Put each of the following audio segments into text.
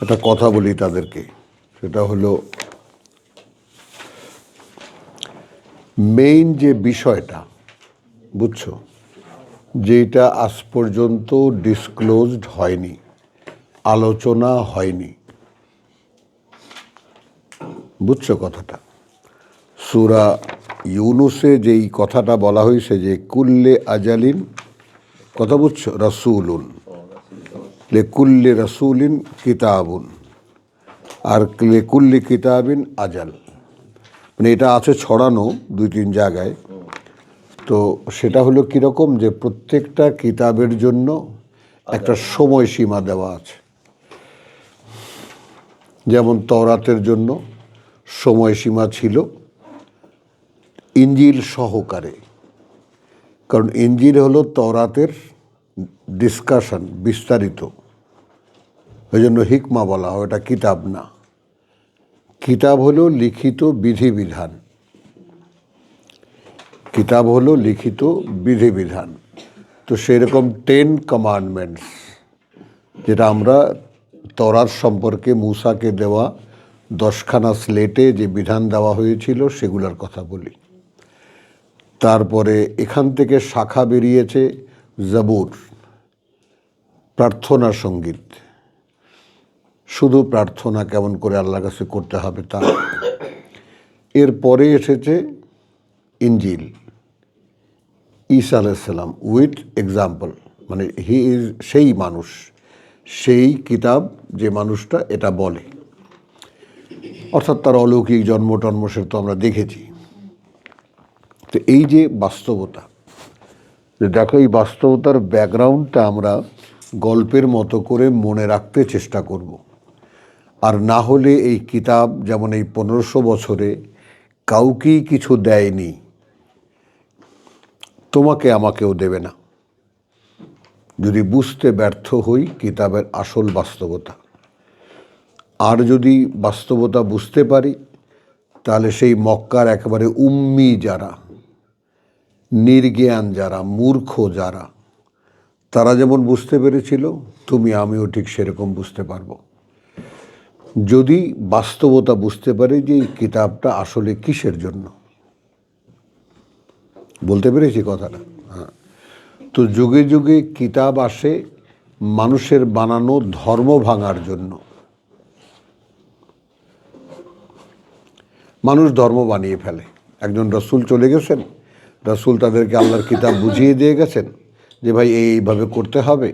একটা কথা বলি তাদেরকে, সেটা হলো মেইন যে বিষয়টা, বুঝছো, যেটা আজ পর্যন্ত ডিসক্লোজড হয়নি, আলোচনা হয়নি, বুঝছো কথাটা? সূরা ইউনুসে যেই কথাটা বলা হয়েছে যে কুল্লে আজালিন, কথা বুঝছো, রাসূলুন লিকুল্লি রাসূলিন কিতাবুন, আর লিকুল্লি কিতাবিন আজাল, মানে এটা আছে ছড়ানো 2-3 জায়গায়। তো সেটা হলো কীরকম, যে প্রত্যেকটা কিতাবের জন্য একটা সময়সীমা দেওয়া আছে। যেমন তওরাতের জন্য সময়সীমা ছিল ইঞ্জিল সহকারে, কারণ ইঞ্জিল হলো তওরাতের ডিসকাশন, বিস্তারিত, ওই জন্য হিকমা বলা হয়, ওটা কিতাব না। কিতাব হলো লিখিত বিধিবিধান, কিতাব হলো লিখিত বিধিবিধান। তো সেরকম 10 কমান্ডমেন্টস, যেটা আমরা তওরাত সম্পর্কে মূসাকে দেওয়া 10খানা স্লেটে যে বিধান দেওয়া হয়েছিল সেগুলোর কথা বলি। তারপরে এখান থেকে শাখা বেরিয়েছে জাবুর, প্রার্থনা সঙ্গীত, শুধু প্রার্থনা কেমন করে আল্লাহর কাছে করতে হবে তা। এরপরে এসেছে ইঞ্জিল, ঈসা আলাইহিস সালাম উইথ এক্সাম্পল, মানে হি ইজ সেই মানুষ, সেই কিতাব যে মানুষটা এটা বলে, অর্থাৎ তার অলৌকিক জন্ম টন্ম সে তো আমরা দেখেছি। তো এই যে বাস্তবতা, যে দেখো এই বাস্তবতার ব্যাকগ্রাউন্ডটা আমরা গল্পের মতো করে মনে রাখতে চেষ্টা করব। আর না হলে এই কিতাব যেমন এই 1500 বছরে কাউকেই কিছু দেয়নি, তোমাকে আমাকেও দেবে না যদি বুঝতে ব্যর্থ হই কিতাবের আসল বাস্তবতা। আর যদি বাস্তবতা বুঝতে পারি, তাহলে সেই মক্কার একেবারে উম্মি যারা, নির্জ্ঞান যারা, মূর্খ যারা, তারা যেমন বুঝতে পেরেছিল, তুমি আমিও ঠিক সেরকম বুঝতে পারবো, যদি বাস্তবতা বুঝতে পারি যে এই কিতাবটা আসলে কিসের জন্য। বলতে পেরেছি কথাটা? হ্যাঁ। তো যুগে যুগে কিতাব আসে মানুষের বানানো ধর্ম ভাঙার জন্য। মানুষ ধর্ম বানিয়ে ফেলে। একজন রাসূল চলে গেছেন, রাসূল তাদেরকে আল্লাহর কিতাব বুঝিয়ে দিয়ে গেছেন যে ভাই এইভাবে করতে হবে।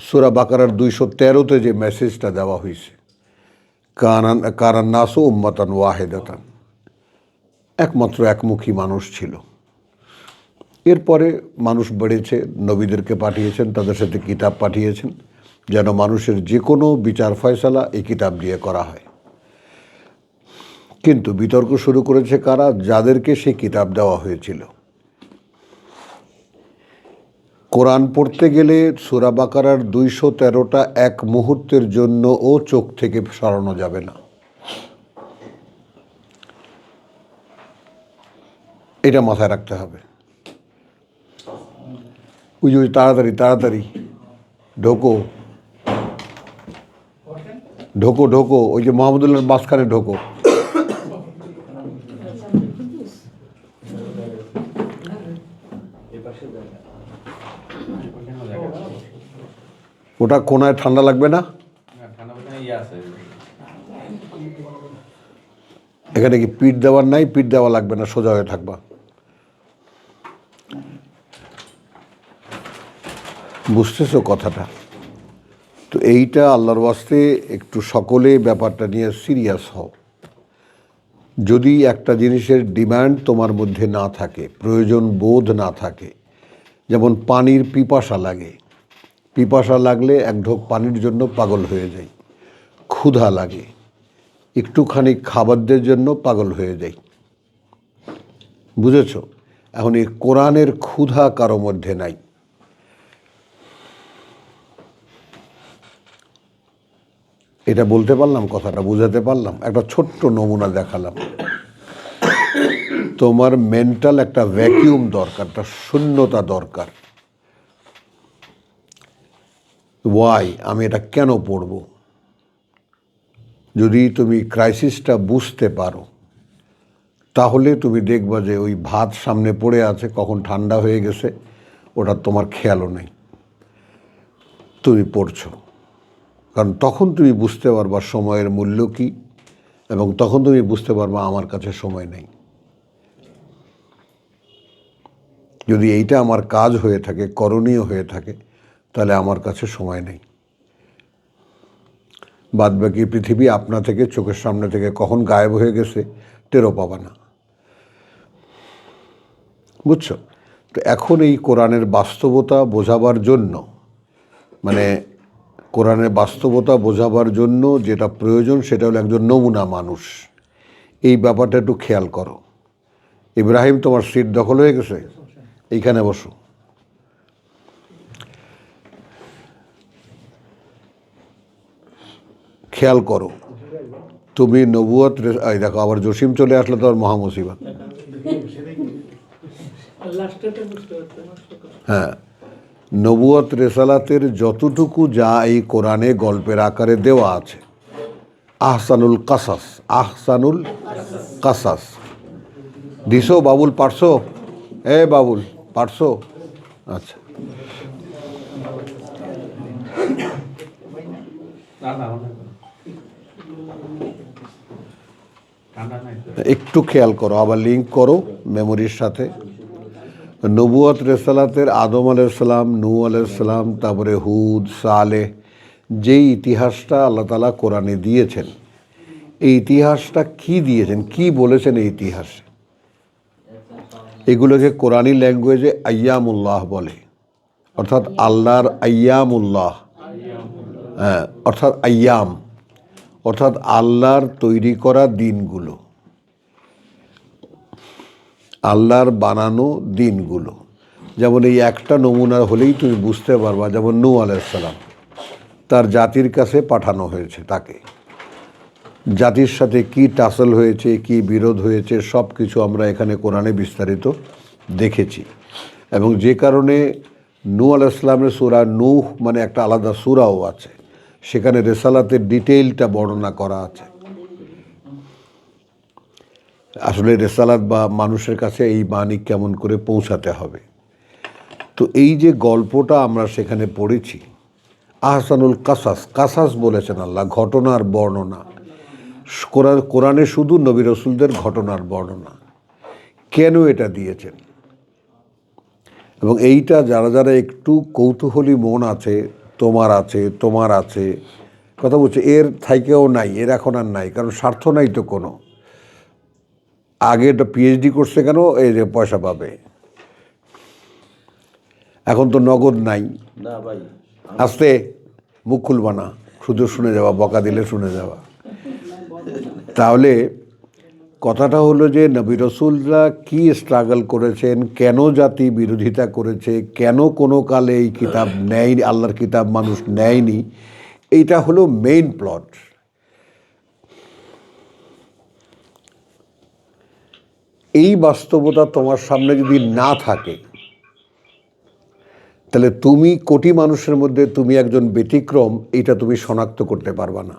সূরা বাকারার 213-তে যে মেসেজটা দেওয়া হয়েছে, কারান নাসু উম্মাতান ওয়াহিদাতান, একমাত্র একমুখী মানুষ ছিল। এরপরে মানুষ বেড়েছে, নবীদেরকে পাঠিয়েছেন, তাদের সাথে কিতাব পাঠিয়েছেন, যেন মানুষের যে কোনো বিচার ফয়সালা এই কিতাব দিয়ে করা হয়। কিন্তু বিতর্ক শুরু করেছে কারা? যাদেরকে সেই কিতাব দেওয়া হয়েছিল। কোরআন পড়তে গেলে সূরা বাকারার 213টা এক মুহূর্তের জন্য ও চোখ থেকে সরানো যাবে না। এটা মাথায় রাখতে হবে। ওই যে তাড়াতাড়ি তাড়াতাড়ি ঢোকো ঢোকো ঢোকো, ওই যে মাহমুদুল্লাহর মাঝখানে ঢোকো। ওটা কোনায় ঠান্ডা লাগবে না? এখানে কি পিঠ দেওয়ার নাই? পিঠ দেওয়া লাগবে না, সোজা হয়ে থাকবা। বুঝতেছো কথাটা? তো এইটা আল্লাহর ওয়াস্তে একটু সকলে ব্যাপারটা নিয়ে সিরিয়াস হও। যদি একটা জিনিসের ডিমান্ড তোমার মধ্যে না থাকে, প্রয়োজন বোধ না থাকে, যেমন পানির পিপাসা লাগে, পিপাসা লাগলে এক ঢোক পানির জন্য পাগল হয়ে যাই, ক্ষুধা লাগে, একটুখানি খাবারদের জন্য পাগল হয়ে যাই, বুঝেছো? এখন এই কোরআনের ক্ষুধা কারো মধ্যে নাই। এটা বলতে পারলাম? কথাটা বুঝাতে পারলাম? একটা ছোট্ট নমুনা দেখালাম। তোমার মেন্টাল একটা ভ্যাকিউম দরকার, একটা শূন্যতা দরকার। ওয়াই, আমি এটা কেন পড়ব। যদি তুমি ক্রাইসিসটা বুঝতে পারো তাহলে তুমি দেখবা যে ওই ভাত সামনে পড়ে আছে, কখন ঠান্ডা হয়ে গেছে ওটা তোমার খেয়ালও নেই, তুমি পড়ছো। কারণ তখন তুমি বুঝতে পারবা সময়ের মূল্য কী, এবং তখন তুমি বুঝতে পারবা আমার কাছে সময় নেই। যদি এইটা আমার কাজ হয়ে থাকে, করণীয় হয়ে থাকে, তাহলে আমার কাছে সময় নেই। বাদবাকি পৃথিবী আপনা থেকে, চোখের সামনে থেকে কখন গায়েব হয়ে গেছে টেরও পাবা না। বুঝছো? তো এখন এই কোরআনের বাস্তবতা বোঝাবার জন্য, মানে কোরআনের বাস্তবতা বোঝাবার জন্য যেটা প্রয়োজন সেটা হলো একজন নমুনা মানুষ। এই ব্যাপারটা একটু খেয়াল করো। ইব্রাহিম, তোমার সিট দখল হয়ে গেছে, এইখানে বসো। খেয়াল করো, তুমি নবুয়ত, এই দেখো আবার জসিম চলে আসলে তো আর মহামুসিবত। হ্যাঁ, নবুয়ত রেসালাতের যতটুকু যা এই কোরআনে গল্পের আকারে দেওয়া আছে, আহসানুল কাসাস, আহসানুল কাসাস দিছো। বাবুল পারছো? বাবুল পারছো? আচ্ছা, একটু খেয়াল করো, আবার লিঙ্ক করো মেমোরির সাথে। নবুয়ত রেসালাতের আদম আলাইহিসসালাম, নূহ আলাইহিসসালাম, তারপরে হুদ, সালেহ, যেই ইতিহাসটা আল্লাহ তাআলা কোরআনে দিয়েছেন, এই ইতিহাসটা কি দিয়েছেন, কি বলেছেন এই ইতিহাসে, এগুলোকে কোরআনি ল্যাঙ্গুয়েজে আইয়ামুল্লাহ বলে। অর্থাৎ আল্লাহর আইয়ামুল্লাহ, হ্যাঁ, অর্থাৎ আইয়াম, অর্থাৎ আল্লাহর তৈরি করা দিনগুলো, আল্লাহর বানানো দিনগুলো। যেমন এই একটা নমুনা হলেই তুমি বুঝতে পারবা, যেমন নূহ আলাইহিসসালাম, তার জাতির কাছে পাঠানো হয়েছে, তাকে জাতির সাথে কি টাসল হয়েছে, কি বিরোধ হয়েছে, সব কিছু আমরা এখানে কোরআনে বিস্তারিত দেখেছি। এবং যে কারণে নূহ আলাইহিসসালামের সূরা নূহ মানে একটা আলাদা সূরাও আছে, সেখানে রেসালাতের ডিটেইলটা বর্ণনা করা আছে। আসলে রেসালাত বা মানুষের কাছে এই বাণী কেমন করে পৌঁছাতে হবে। তো এই যে গল্পটা আমরা সেখানে পড়েছি, আহসানুল কাসাস, কাসাস বলেছেন আল্লাহ, ঘটনার বর্ণনা। কোরআনে শুধু নবী রসুলদের ঘটনার বর্ণনা। কেন এটা দিয়েছেন? এবং এইটা যারা যারা একটু কৌতূহলী মন আছে, তোমার আছে, কথা বলছে, এর থাইকেও নাই, এর এখন আর নাই, কারণ স্বার্থ নাই তো কোনো। আগে একটা পিএইচডি করছে কেন, এই যে পয়সা পাবে, এখন তো নগদ নাই। আস্তে মুখ খুলবা না, শুধু শুনে যাওয়া, বকা দিলে শুনে যাওয়া। তাহলে কথাটা হলো যে নবী রসুলরা কি স্ট্রাগল করেছেন, কেন জাতি বিরোধিতা করেছে, কেন কোনো কালে এই কিতাব নেয়নি, আল্লাহর কিতাব মানুষ নেয়নি, এইটা হলো মেইন প্লট। এই বাস্তবতা তোমার সামনে যদি না থাকে, তাহলে তুমি কোটি মানুষের মধ্যে তুমি একজন ব্যতিক্রম, এটা তুমি শনাক্ত করতে পারবা না।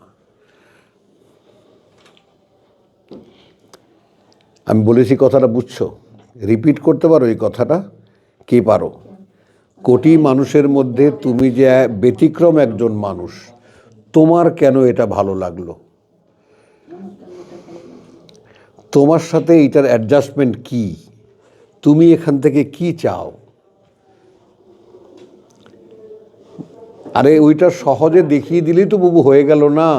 আমি বলেছি কথাটা বুঝছো? রিপিট করতে পারো এই কথাটা? কে পারো? কোটি মানুষের মধ্যে তুমি যে ব্যতিক্রম একজন মানুষ, তোমার কেন এটা ভালো লাগলো, তোমার সাথে এটার অ্যাডজাস্টমেন্ট কি, তুমি এখান থেকে কি চাও? আরে ওইটা সহজে দেখিয়ে দিলেই তো বুবু হয়ে গেল না।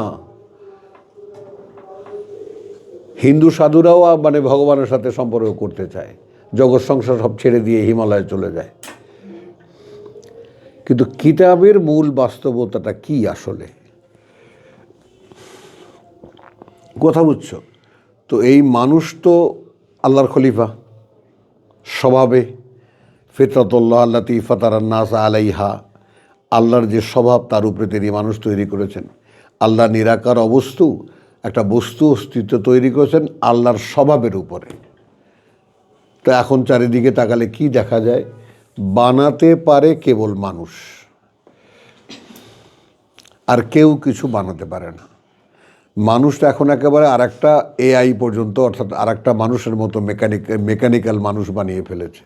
হিন্দু সাধুরাও মানে ভগবানের সাথে সম্পর্ক করতে চায়, জগৎ সংসার সব ছেড়ে দিয়ে হিমালয়ে চলে যায়। কিন্তু কিতাবের মূল বাস্তবতাটা কি আসলে, কথা বুঝছো? তো এই মানুষ তো আল্লাহর খলিফা স্বভাবে, ফিতরাতুল্লাহ আল্লাতী ফাতারান নাস আলাইহা, আল্লাহর যে স্বভাব তার উপরে তিনি মানুষ তৈরি করেছেন। আল্লাহ নিরাকার অবস্তু, একটা বস্তু অস্তিত্ব তৈরি করেছেন আল্লাহর স্বভাবের উপরে। তো এখন চারিদিকে তাকালে কি দেখা যায়? বানাতে পারে কেবল মানুষ। আর কেউ কিছু বানাতে পারে না। মানুষটা এখন একেবারে আর একটা এআই পর্যন্ত, অর্থাৎ আর একটা মানুষের মতো মেকানিক্যাল মানুষ বানিয়ে ফেলেছে।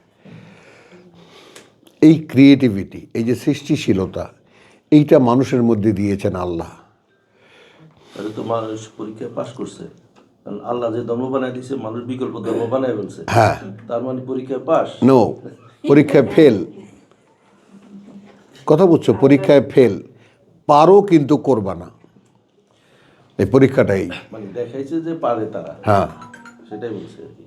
এই ক্রিয়েটিভিটি, এই যে সৃষ্টিশীলতা, এইটা মানুষের মধ্যে দিয়েছেন আল্লাহ। তাহলে তো মানুষ পরীক্ষায় পাশ করছে, কারণ আল্লাহ যে ধর্ম বানাই দিয়েছে মানুষ বিকল্প ধর্ম বানাই ফেলছে। হ্যাঁ, তার মানে পরীক্ষায় পাশ? নো, পরীক্ষায় ফেল। কথা বুঝছো? পরীক্ষায় ফেল, পারো কিন্তু করবা না, এই পরীক্ষাটাই। মানে দেখাইছে যে পারে তারা, হ্যাঁ, সেটাই বলছে আর কি।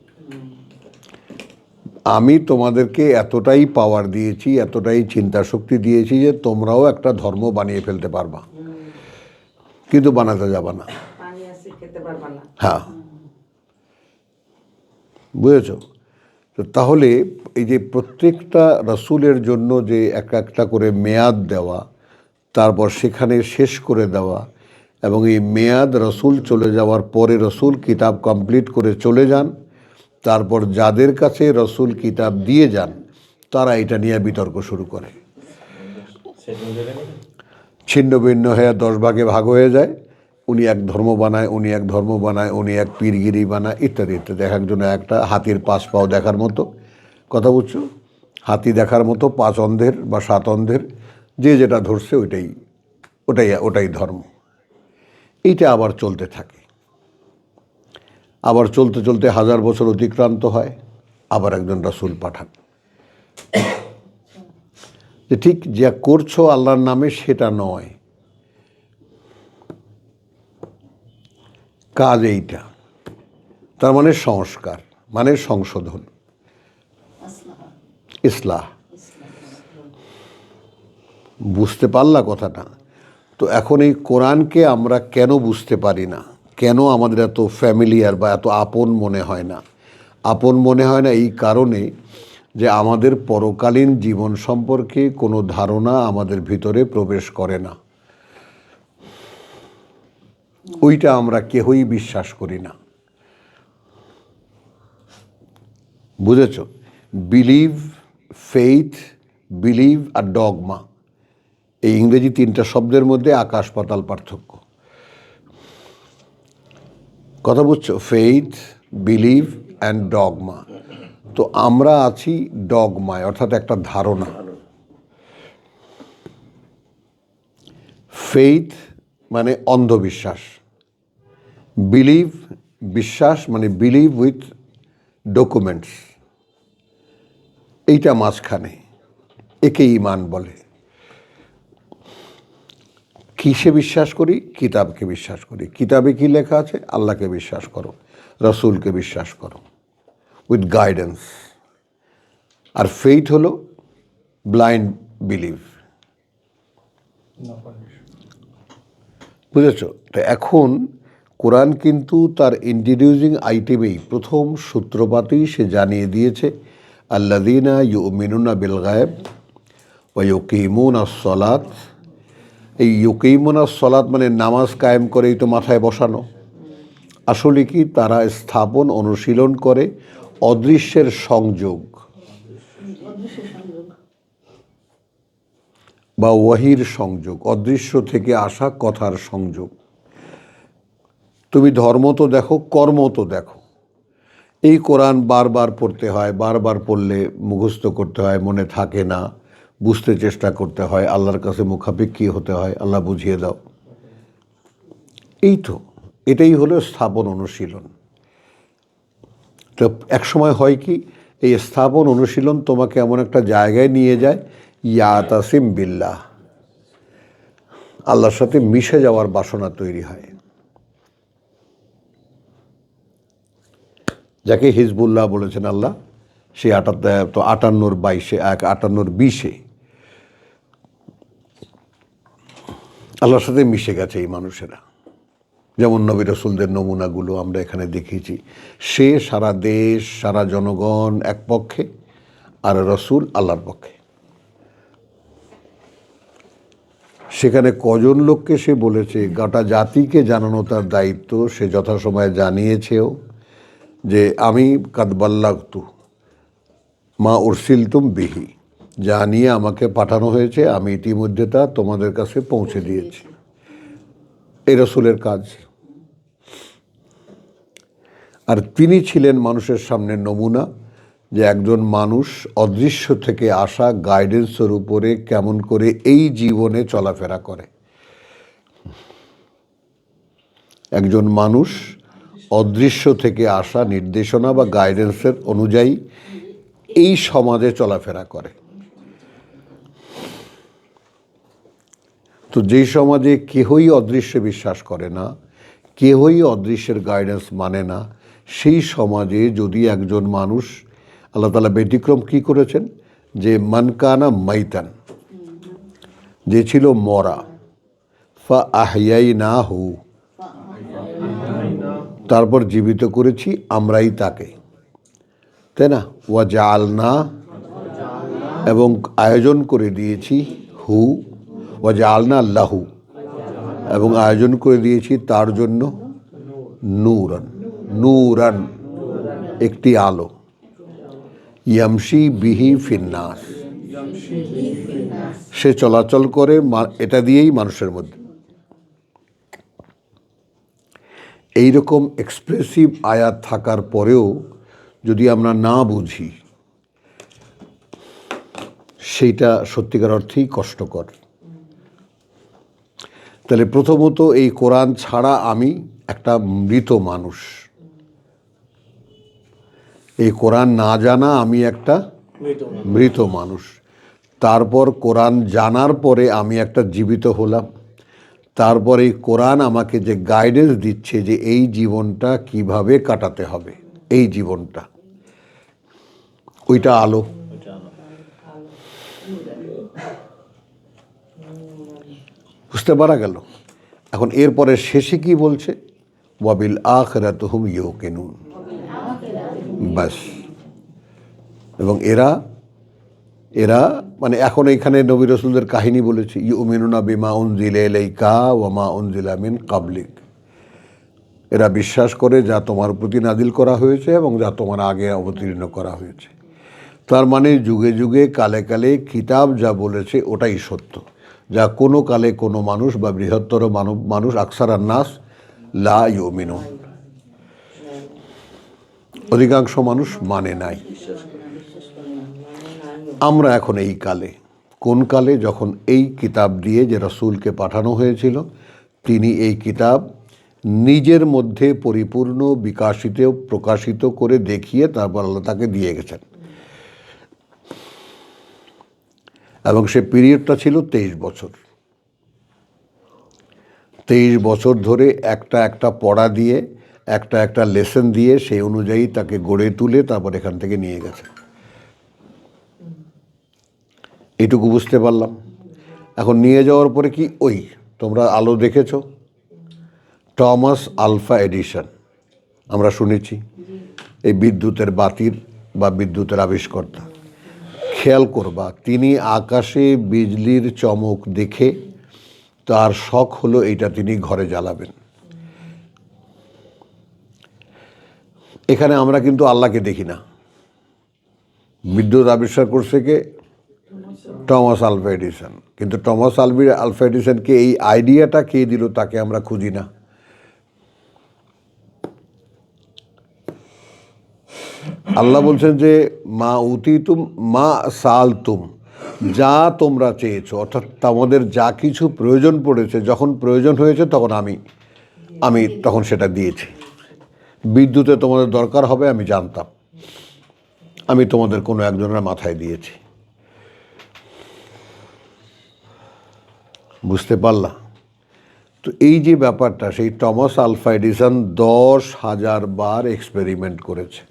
আমি তোমাদেরকে এতটাই পাওয়ার দিয়েছি, এতটাই চিন্তা শক্তি দিয়েছি যে তোমরাও একটা ধর্ম বানিয়ে ফেলতে পারবা, কিন্তু বানাতে যাবা না। হ্যাঁ, বুঝেছো? তো তাহলে এই যে প্রত্যেকটা রসুলের জন্য যে একটা করে মেয়াদ দেওয়া, তারপর সেখানে শেষ করে দেওয়া, এবং এই মেয়াদ রসুল চলে যাওয়ার পরে রসুল কিতাব কমপ্লিট করে চলে যান, তারপর যাদের কাছে রসুল কিতাব দিয়ে যান তারা এটা নিয়ে বিতর্ক শুরু করে, ছিন্ন ভিন্ন হয়ে 10 ভাগে ভাগ হয়ে যায়। উনি এক ধর্ম বানায়, উনি এক ধর্ম বানায়, উনি এক পীরগিরি বানায়, ইত্যাদি ইত্যাদি। এক একজনে একটা হাতির 5 পাও দেখার মতো, কথা বুঝছো? হাতি দেখার মতো 5 অন্ধের বা 7 অন্ধের, যে যেটা ধরছে ওটাই ধর্ম। এইটা আবার চলতে থাকে, আবার চলতে চলতে 1000 বছর অতিক্রান্ত হয়, আবার একজন রাসূল পাঠান। যে ঠিক যা করছো আল্লাহর নামে সেটা নয়, কাজ এইটা। তার মানে সংস্কার, মানে সংশোধন, ইসলাহ। বুঝতে পারলা কথাটা? তো এখন এই কোরআনকে আমরা কেন বুঝতে পারি না, কেন আমাদের এত ফ্যামিলিয়ার বা এত আপন মনে হয় না? আপন মনে হয় না এই কারণে যে আমাদের পরকালীন জীবন সম্পর্কে কোনো ধারণা আমাদের ভিতরে প্রবেশ করে না। ওইটা আমরা কেউই বিশ্বাস করি না, বুঝেছ? বিলিভ, ফেইথ, বিলিভ আর ডগমা, এই ইংরেজি 3টা শব্দের মধ্যে আকাশ পাতাল পার্থক্য। কথা বুঝছো? Faith, believe and dogma. তো আমরা আছি ডগমায়, অর্থাৎ একটা ধারণা। ফেইথ মানে অন্ধবিশ্বাস, বিলিভ বিশ্বাস, মানে বিলিভ উইথ ডকুমেন্টস, এইটা মাঝখানে, একে ঈমান বলে। কিসে বিশ্বাস করি? কিতাবকে বিশ্বাস করি। কিতাবে কি লেখা আছে? আল্লাহকে বিশ্বাস করো, রসুলকে বিশ্বাস করো উইথ গাইডেন্স। আর ফেইথ হলো ব্লাইন্ড বিলিভ, বুঝেছো? তো এখন কোরআন কিন্তু তার ইন্ট্রোডিউসিং আইটেমেই প্রথম সূত্রপাতেই সে জানিয়ে দিয়েছে, আল্লাযীনা ইউমিনুনা বিল গায়ব ওয়া ইউকিমুনাস সালাত। এই ইউকিমুনাস সালাত মানে নামাজ কায়েম করেই তো মাথায় বসানো। আসলে কি? তারা স্থাপন, অনুশীলন করে অদৃশ্যের সংযোগ বা ওয়াহির সংযোগ, অদৃশ্য থেকে আসা কথার সংযোগ। তুমি ধর্ম তো দেখো, কর্ম তো দেখো। এই কোরআন বারবার পড়তে হয়, বারবার পড়লে মুখস্থ করতে হয়, মনে থাকে না, বুঝতে চেষ্টা করতে হয়, আল্লাহর কাছে মুখাপেক্ষী হতে হয়, আল্লাহ বুঝিয়ে দাও। এই তো, এটাই হলো স্থাপন, অনুশীলন। তো এক সময় হয় কি, এই স্থাপন অনুশীলন তোমাকে এমন একটা জায়গায় নিয়ে যায়, ইয়াতাসিম বিল্লাহ, আল্লাহর সাথে মিশে যাওয়ার বাসনা তৈরি হয়, যাকে হিজবুল্লাহ বলেছেন আল্লাহ। সে 58-20 আল্লাহর সাথে মিশে গেছে এই মানুষেরা। যেমন নবী রসুলদের নমুনাগুলো আমরা এখানে দেখিয়েছি। সে সারা দেশ, সারা জনগণ এক পক্ষে, আর রসুল আল্লাহর পক্ষে। সেখানে কজন লোককে সে বলেছে, গোটা জাতিকে জানানো তার দায়িত্ব, সে যথাসময়ে জানিয়েছেও যে আমি কাদ বাল্লাগতু মা উরসিলতুম বিহি, যা নিয়ে আমাকে পাঠানো হয়েছে আমি ইতিমধ্যে তা তোমাদের কাছে পৌঁছে দিয়েছি। এই রসুলের কাজ। আর তিনি ছিলেন মানুষের সামনে নমুনা, যে একজন মানুষ অদৃশ্য থেকে আসা গাইডেন্সের উপরে কেমন করে এই জীবনে চলাফেরা করে। একজন মানুষ অদৃশ্য থেকে আসা নির্দেশনা বা গাইডেন্সের অনুযায়ী এই সমাজে চলাফেরা করে। তো যেই সমাজে কেহই অদৃশ্যে বিশ্বাস করে না, কেহই অদৃশ্যের গাইডেন্স মানে না, সেই সমাজে যদি একজন মানুষ, আল্লাহ তাআলা ব্যতিক্রম কি করেছেন, যে মানকানা মাইতান, যে ছিল মরা, ফা আহইয়াইনাহু, তারপর জীবিত করেছি আমরাই তাকে, তাই না? ওয়া জাআলনা, এবং আয়োজন করে দিয়েছি, হু ওয়া জাআলনা লাহু, এবং আয়োজন করে দিয়েছি তার জন্য, নূরান, নূরান একটি আলো, ইয়ামশি বিহি ফিন্নাস, সে চলাচল করে এটা দিয়েই মানুষের মধ্যে। এইরকম এক্সপ্রেসিভ আয়াত থাকার পরেও যদি আমরা না বুঝি, সেইটা সত্যিকার অর্থেই কষ্টকর। তাহলে প্রথমত এই কোরআন ছাড়া আমি একটা মৃত মানুষ, এই কোরআন না জানা আমি একটা মৃত মানুষ। তারপর কোরআন জানার পরে আমি একটা জীবিত হলাম। তারপর এই কোরআন আমাকে যে গাইডেন্স দিচ্ছে যে এই জীবনটা কিভাবে কাটাতে হবে, এই জীবনটা, ওইটা আলো। বুঝতে পারা গেল? এখন এরপরে শেষে কি বলছে, ওয়াবিল আখিরাতি হুম ইউকিনুন, বাস। এবং এরা মানে এখন এখানে নবী রাসূলদের কাহিনী বলেছে, ইউমিনুনা বিমা উনজিলা ইলাইকা ওয়া মা উনজিলা মিন ক্বাবলিক, এরা বিশ্বাস করে যা তোমার প্রতি নাজিল করা হয়েছে এবং যা তোমার আগে অবতীর্ণ করা হয়েছে। তার মানে যুগে যুগে কালে কালে কিতাব যা বলেছে ওটাই সত্য, যা কোনো কালে কোনো মানুষ বা বৃহত্তর মানুষ আকসারান নাস লা ইউমিনুন, অধিকাংশ মানুষ মানে নাই। আমরা এখন এই কালে, কোন কালে, যখন এই কিতাব দিয়ে যে রাসূলকে পাঠানো হয়েছিল তিনি এই কিতাব নিজের মধ্যে পরিপূর্ণ বিকাশিত প্রকাশিত করে দেখিয়ে তারপর আল্লাহ তাকে দিয়ে গেছেন। এবং সে পিরিয়ডটা ছিল 23 বছর। 23 বছর ধরে একটা একটা পড়া দিয়ে, একটা একটা লেসন দিয়ে সেই অনুযায়ী তাকে গড়ে তুলে তারপর এখান থেকে নিয়ে গেছে। এটুকু বুঝতে পারলাম। এখন নিয়ে যাওয়ার পরে কি, ওই তোমরা আলো দেখেছো, টমাস আলফা এডিসন আমরা শুনেছি, এই বিদ্যুতের বাতির বা বিদ্যুতের আবিষ্কর্তা। খেয়াল করবা, তিনি আকাশে বিজলির চমক দেখে তার শখ হলো এইটা তিনি ঘরে জ্বালাবেন। এখানে আমরা কিন্তু আল্লাহকে দেখি না। বিদ্যুৎ আবিষ্কার করছে কে? Thomas Alva Edison. কিন্তু টমাস আলভা এডিসনকে এই আইডিয়াটা কে দিল তাকে আমরা খুঁজি না। আল্লাহ বলছেন যে মা উতিতুম মা সালতুম, যা তোমরা চেয়েছো, অর্থাৎ তোমাদের যা কিছু প্রয়োজন পড়েছে, যখন প্রয়োজন হয়েছে তখন আমি তখন সেটা দিয়েছি। বিদ্যুতে তোমাদের দরকার হবে আমি জানতাম, আমি তোমাদের কোনো একজনের মাথায় দিয়েছি। বুঝতে পারলা? তো এই যে ব্যাপারটা, সেই টমাস আলভা এডিসন 10,000 বার এক্সপেরিমেন্ট করেছে।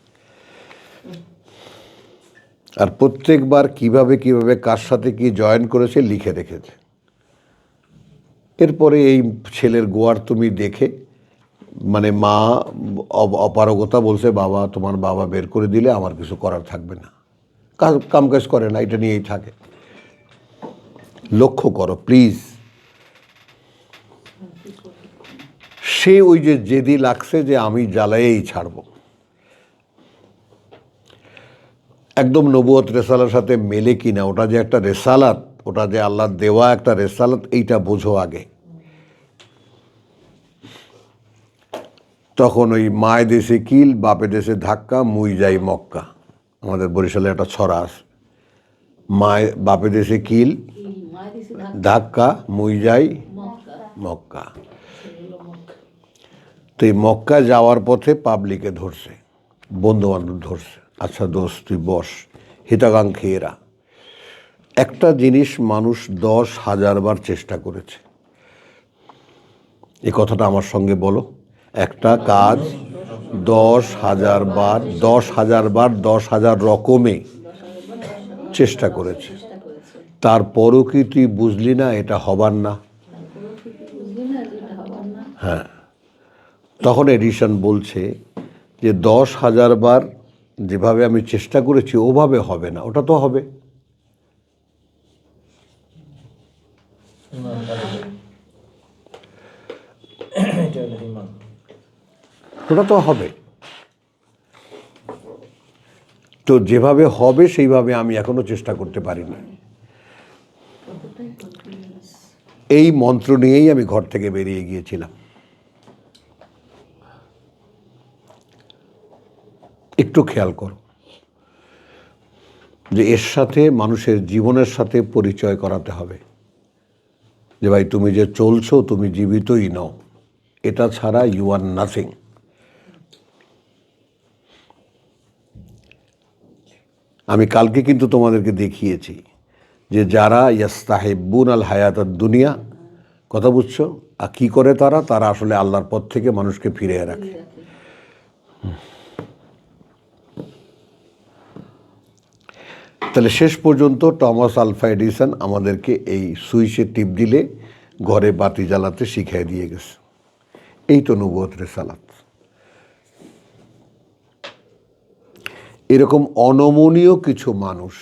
আর প্রত্যেকবার কিভাবে কিভাবে কার সাথে কি জয়েন করেছে লিখে রেখেছে। এরপরে এই ছেলের গোয়ার তুমি দেখে, মানে মা অপারগতা বলছে, বাবা তোমার বাবা বের করে দিলে আমার কিছু করার থাকবে না, কাম কাজ করে না, এটা নিয়েই থাকে। লক্ষ্য করো প্লিজ, সে ওই যে জেদি লাগছে যে আমি জ্বালাইয়েই ছাড়ব। একদম নবুয়ত রেসালার সাথে মেলে কিনা, ওটা যে একটা রেসালাত, ওটা যে আল্লাহর দেওয়া একটা রেসালাত, এইটা বোঝো আগে। তখন ওই মায় দেশে কিল বাপে দেশে ধাক্কা মুই যাই মক্কা। আমাদের বরিশালে একটা ছড়া আছে, মায় বাপে দেশে কিল ধাক্কা মুই যাই মক্কা। তো এই মক্কা যাওয়ার পথে পাবলিকে ধরছে, বন্ধু বান্ধব ধরছে, আচ্ছা দোস্ত তুই বস, হিতাকাঙ্ক্ষীরা। একটা জিনিস মানুষ 10,000 বার চেষ্টা করেছে, এই কথাটা আমার সঙ্গে বলো। একটা কাজ 10,000 বার, 10,000 বার 10,000 রকমে চেষ্টা করেছে, তারপরও কি তুই বুঝলি না এটা হবার না? হ্যাঁ, তখন এডিশন বলছে যে 10,000 বার যেভাবে আমি চেষ্টা করেছি ওভাবে হবে না, ওটা তো হবে। ওটা তো হবে। তো যেভাবে হবে সেইভাবে আমি এখনো চেষ্টা করতে পারিনি। এই মন্ত্র নিয়েই আমি ঘর থেকে বেরিয়ে গিয়েছিলাম। একটু খেয়াল করো যে এর সাথে মানুষের জীবনের সাথে পরিচয় করাতে হবে, যে ভাই তুমি যে চলছো তুমি জীবিতই নও, এটা ছাড়া ইউ আর নাথিং। আমি কালকে কিন্তু তোমাদেরকে দেখিয়েছি যে যারা ইয়াস্তাহিব্বুন আল হায়াতাদ দুনিয়া, কথা বুঝছো, আর কী করে তারা তারা আসলে আল্লাহর পথ থেকে মানুষকে ফিরিয়ে রাখে। তাহলে শেষ পর্যন্ত টমাস আলভা এডিসন আমাদেরকে এই সুইচে টিপ দিলে ঘরে বাতি জ্বালাতে শিখিয়ে দিয়ে গেছে। এই তো নবুয়ত রিসালাত। এরকম অনমনীয় কিছু মানুষ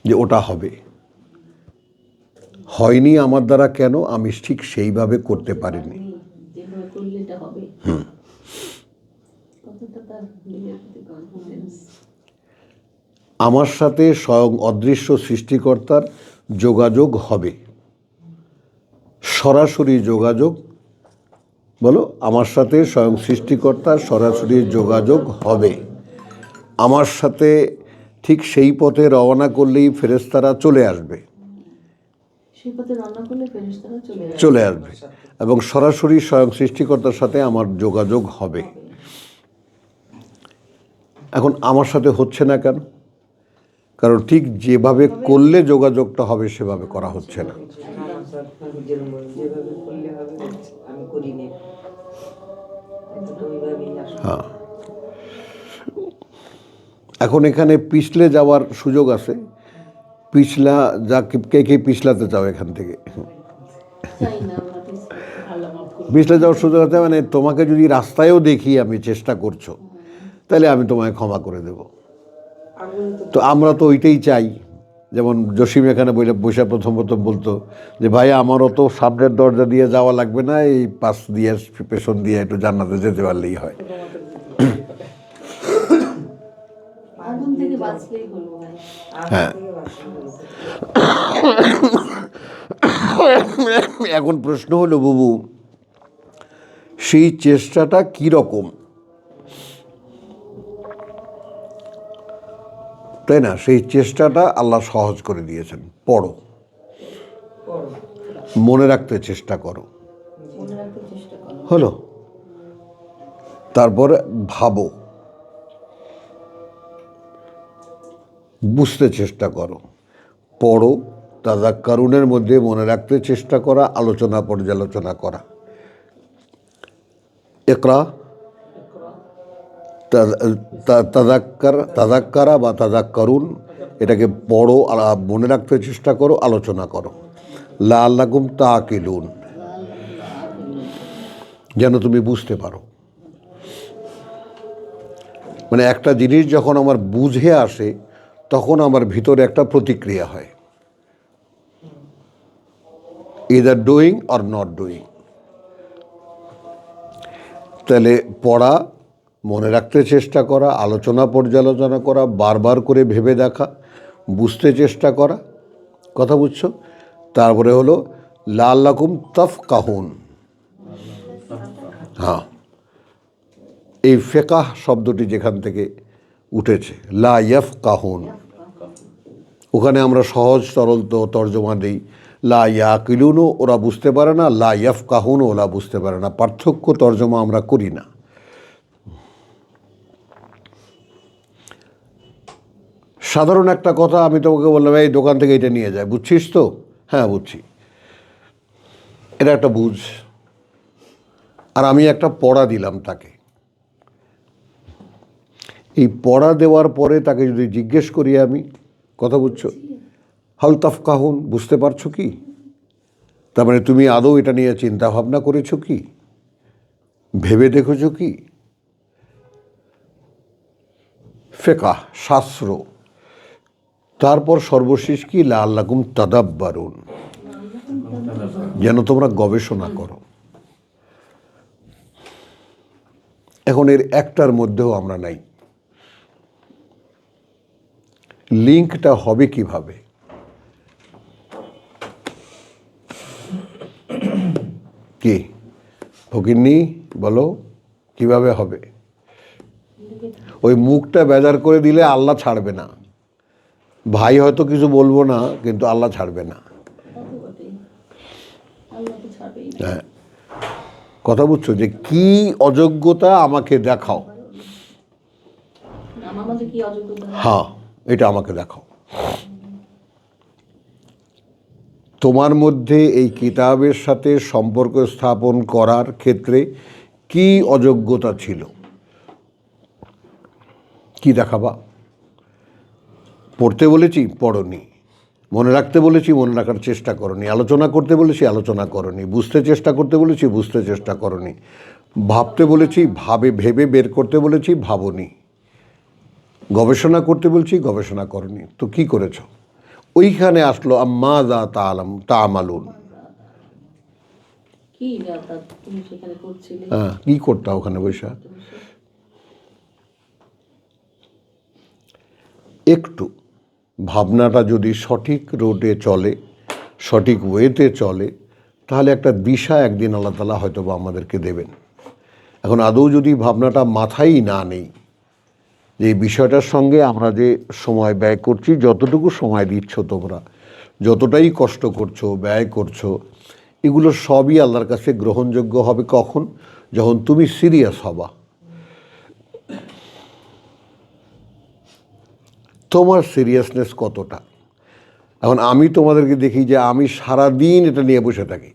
যে ওটা হবে, হয়নি আমার দ্বারা, কেন আমি ঠিক সেইভাবে করতে পারিনি। আমার সাথে স্বয়ং অদৃশ্য সৃষ্টিকর্তার যোগাযোগ হবে, সরাসরি যোগাযোগ। বলো, আমার সাথে স্বয়ং সৃষ্টিকর্তার সরাসরি যোগাযোগ হবে। আমার সাথে ঠিক সেই পথে রওনা করলেই ফেরেশতারা চলে আসবে, চলে আসবে এবং সরাসরি স্বয়ং সৃষ্টিকর্তার সাথে আমার যোগাযোগ হবে। এখন আমার সাথে হচ্ছে না কেন? কারণ ঠিক যেভাবে করলে যোগাযোগটা হবে সেভাবে করা হচ্ছে না। হ্যাঁ, এখন এখানে পিছলে যাওয়ার সুযোগ আছে। পিছলা যা কে কে পিছলাতে চাও এখান থেকে? পিছলে যাওয়ার সুযোগ আছে, মানে তোমাকে যদি রাস্তায়ও দেখি আমি চেষ্টা করছো, তাহলে আমি তোমায় ক্ষমা করে দেব। তো আমরা তো ওইটাই চাই। যেমন জসিম এখানে বসে প্রথম বলতো যে ভাই আমারও তো সামনের দরজা দিয়ে যাওয়া লাগবে না, এই পাশ দিয়ে পেছন দিয়ে একটু জান্নাতে যেতে পারলেই হয়। হ্যাঁ, এখন প্রশ্ন হলো বুবু, সেই চেষ্টাটা কি রকম, তাই না? সেই চেষ্টাটা আল্লাহ সহজ করে দিয়েছেন। পড়ো, মনে রাখতে চেষ্টা করো, হলো। তারপরে ভাবো, বুঝতে চেষ্টা করো, পড়ো, তাযাক্কারুনের মধ্যে মনে রাখতে চেষ্টা করা, আলোচনা পর্যালোচনা করা। ইকরা, তাযাক্কারা বা তাযাক্কারুন, এটাকে পড়ো, মনে রাখতে চেষ্টা করো, আলোচনা করো। লাআল্লাকুম তাআকিলুন, যেন তুমি বুঝতে পারো। মানে একটা জিনিস যখন আমার বুঝে আসে তখন আমার ভিতরে একটা প্রতিক্রিয়া হয়, either doing or not doing. তাহলে পড়া, মনে রাখতে চেষ্টা করা, আলোচনা পর্যালোচনা করা, বারবার করে ভেবে দেখা, বুঝতে চেষ্টা করা, কথা বুঝছো। তারপরে হলো লাআল্লাকুম তাফকাহুন, হ্যাঁ, এই ফেকাহ শব্দটি যেখান থেকে উঠেছে, লা ইয়াফকাহুন, ওখানে আমরা সহজ সরল তো তর্জমা দিই, লা ইয়াকিলুনও ওরা বুঝতে পারে না, লা ইয়াফকাহুনও ওরা বুঝতে পারে না, পার্থক্য তর্জমা আমরা করি না। সাধারণ একটা কথা আমি তোমাকে বললাম, এই দোকান থেকে এটা নিয়ে যায়, বুঝছিস তো? হ্যাঁ বুঝছি। এটা একটা বুঝ। আর আমি একটা পড়া দিলাম তাকে, এই পড়া দেওয়ার পরে তাকে যদি জিজ্ঞেস করি আমি, কথা বুঝছো, হাল তাফকাহুন, বুঝতে পারছো কি? তার মানে তুমি আদৌ এটা নিয়ে চিন্তা ভাবনা করেছো কি, ভেবে দেখেছো কি? ফেকাহ শাস্ত্র, তারপর সর্বশেষ কি, লাআল্লাকুম তাদাব্বারুন, যেন তোমরা গবেষণা করো। এখন এর একটার মধ্যেও আমরা নাই। লিঙ্কটা হবে কিভাবে? কি ফকিন্নি বলো, কিভাবে হবে? ওই মুখটা বেজার করে দিলে আল্লাহ ছাড়বে না। ভাই হয়তো কিছু বলবো না, কিন্তু আল্লাহ ছাড়বে না। হ্যাঁ, কথা বুঝছো, যে কি অযোগ্যতা আমাকে দেখাও, হ্যাঁ এটা আমাকে দেখাও। তোমার মধ্যে এই কিতাবের সাথে সম্পর্ক স্থাপন করার ক্ষেত্রে কি অযোগ্যতা ছিল, কি দেখাবা? পড়তে বলেছি, পড়নি। মনে রাখতে বলেছি, মনে রাখার চেষ্টা করনি। আলোচনা করতে বলেছি, আলোচনা করনি। বুঝতে চেষ্টা করতে বলেছি, বুঝতে চেষ্টা করনি। ভাবতে বলেছি, ভেবে বের করতে বলেছি, ভাবনি। গবেষণা করতে বলছি, গবেষণা করনি। তো কি করেছো? ওইখানে আসলো আম্মাযা তা'মালুন। হ্যাঁ, কি করতা ওখানে বৈশা? একটু ভাবনাটা যদি সঠিক রোডে চলে, সঠিক ওয়েতে চলে, তাহলে একটা দিশা একদিন আল্লাহ তাআলা হয়তো বা আমাদেরকে দেবেন। এখন আদৌ যদি ভাবনাটা মাথায় না নেই, যে এই বিষয়টার সঙ্গে আমরা যে সময় ব্যয় করছি, যতটুকু সময় দিচ্ছ তোমরা, যতটাই কষ্ট করছো, ব্যয় করছো, এগুলো সবই আল্লাহর কাছে গ্রহণযোগ্য হবে কখন? যখন তুমি সিরিয়াস হবা। তোমার সিরিয়াসনেস কতটা? এখন আমি তোমাদেরকে দেখি যে আমি সারাদিন এটা নিয়ে বসে থাকি,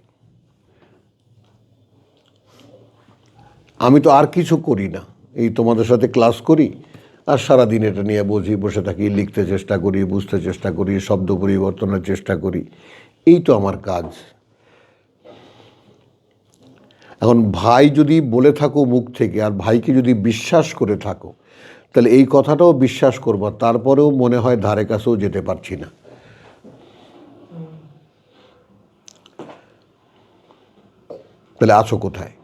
আমি তো আর কিছু করি না, এই তোমাদের সাথে ক্লাস করি আর সারাদিন এটা নিয়ে বসে থাকি, লিখতে চেষ্টা করি, বুঝতে চেষ্টা করি, শব্দ পরিবর্তনের চেষ্টা করি, এই তো আমার কাজ। এখন ভাই যদি বলে থাকো মুখ থেকে, আর ভাইকে যদি বিশ্বাস করে থাকো, তাহলে এই কথাটাও বিশ্বাস করবা, তারপরেও মনে হয় ধারে কাছেও যেতে পারছি না। তাহলে আছো কোথায়?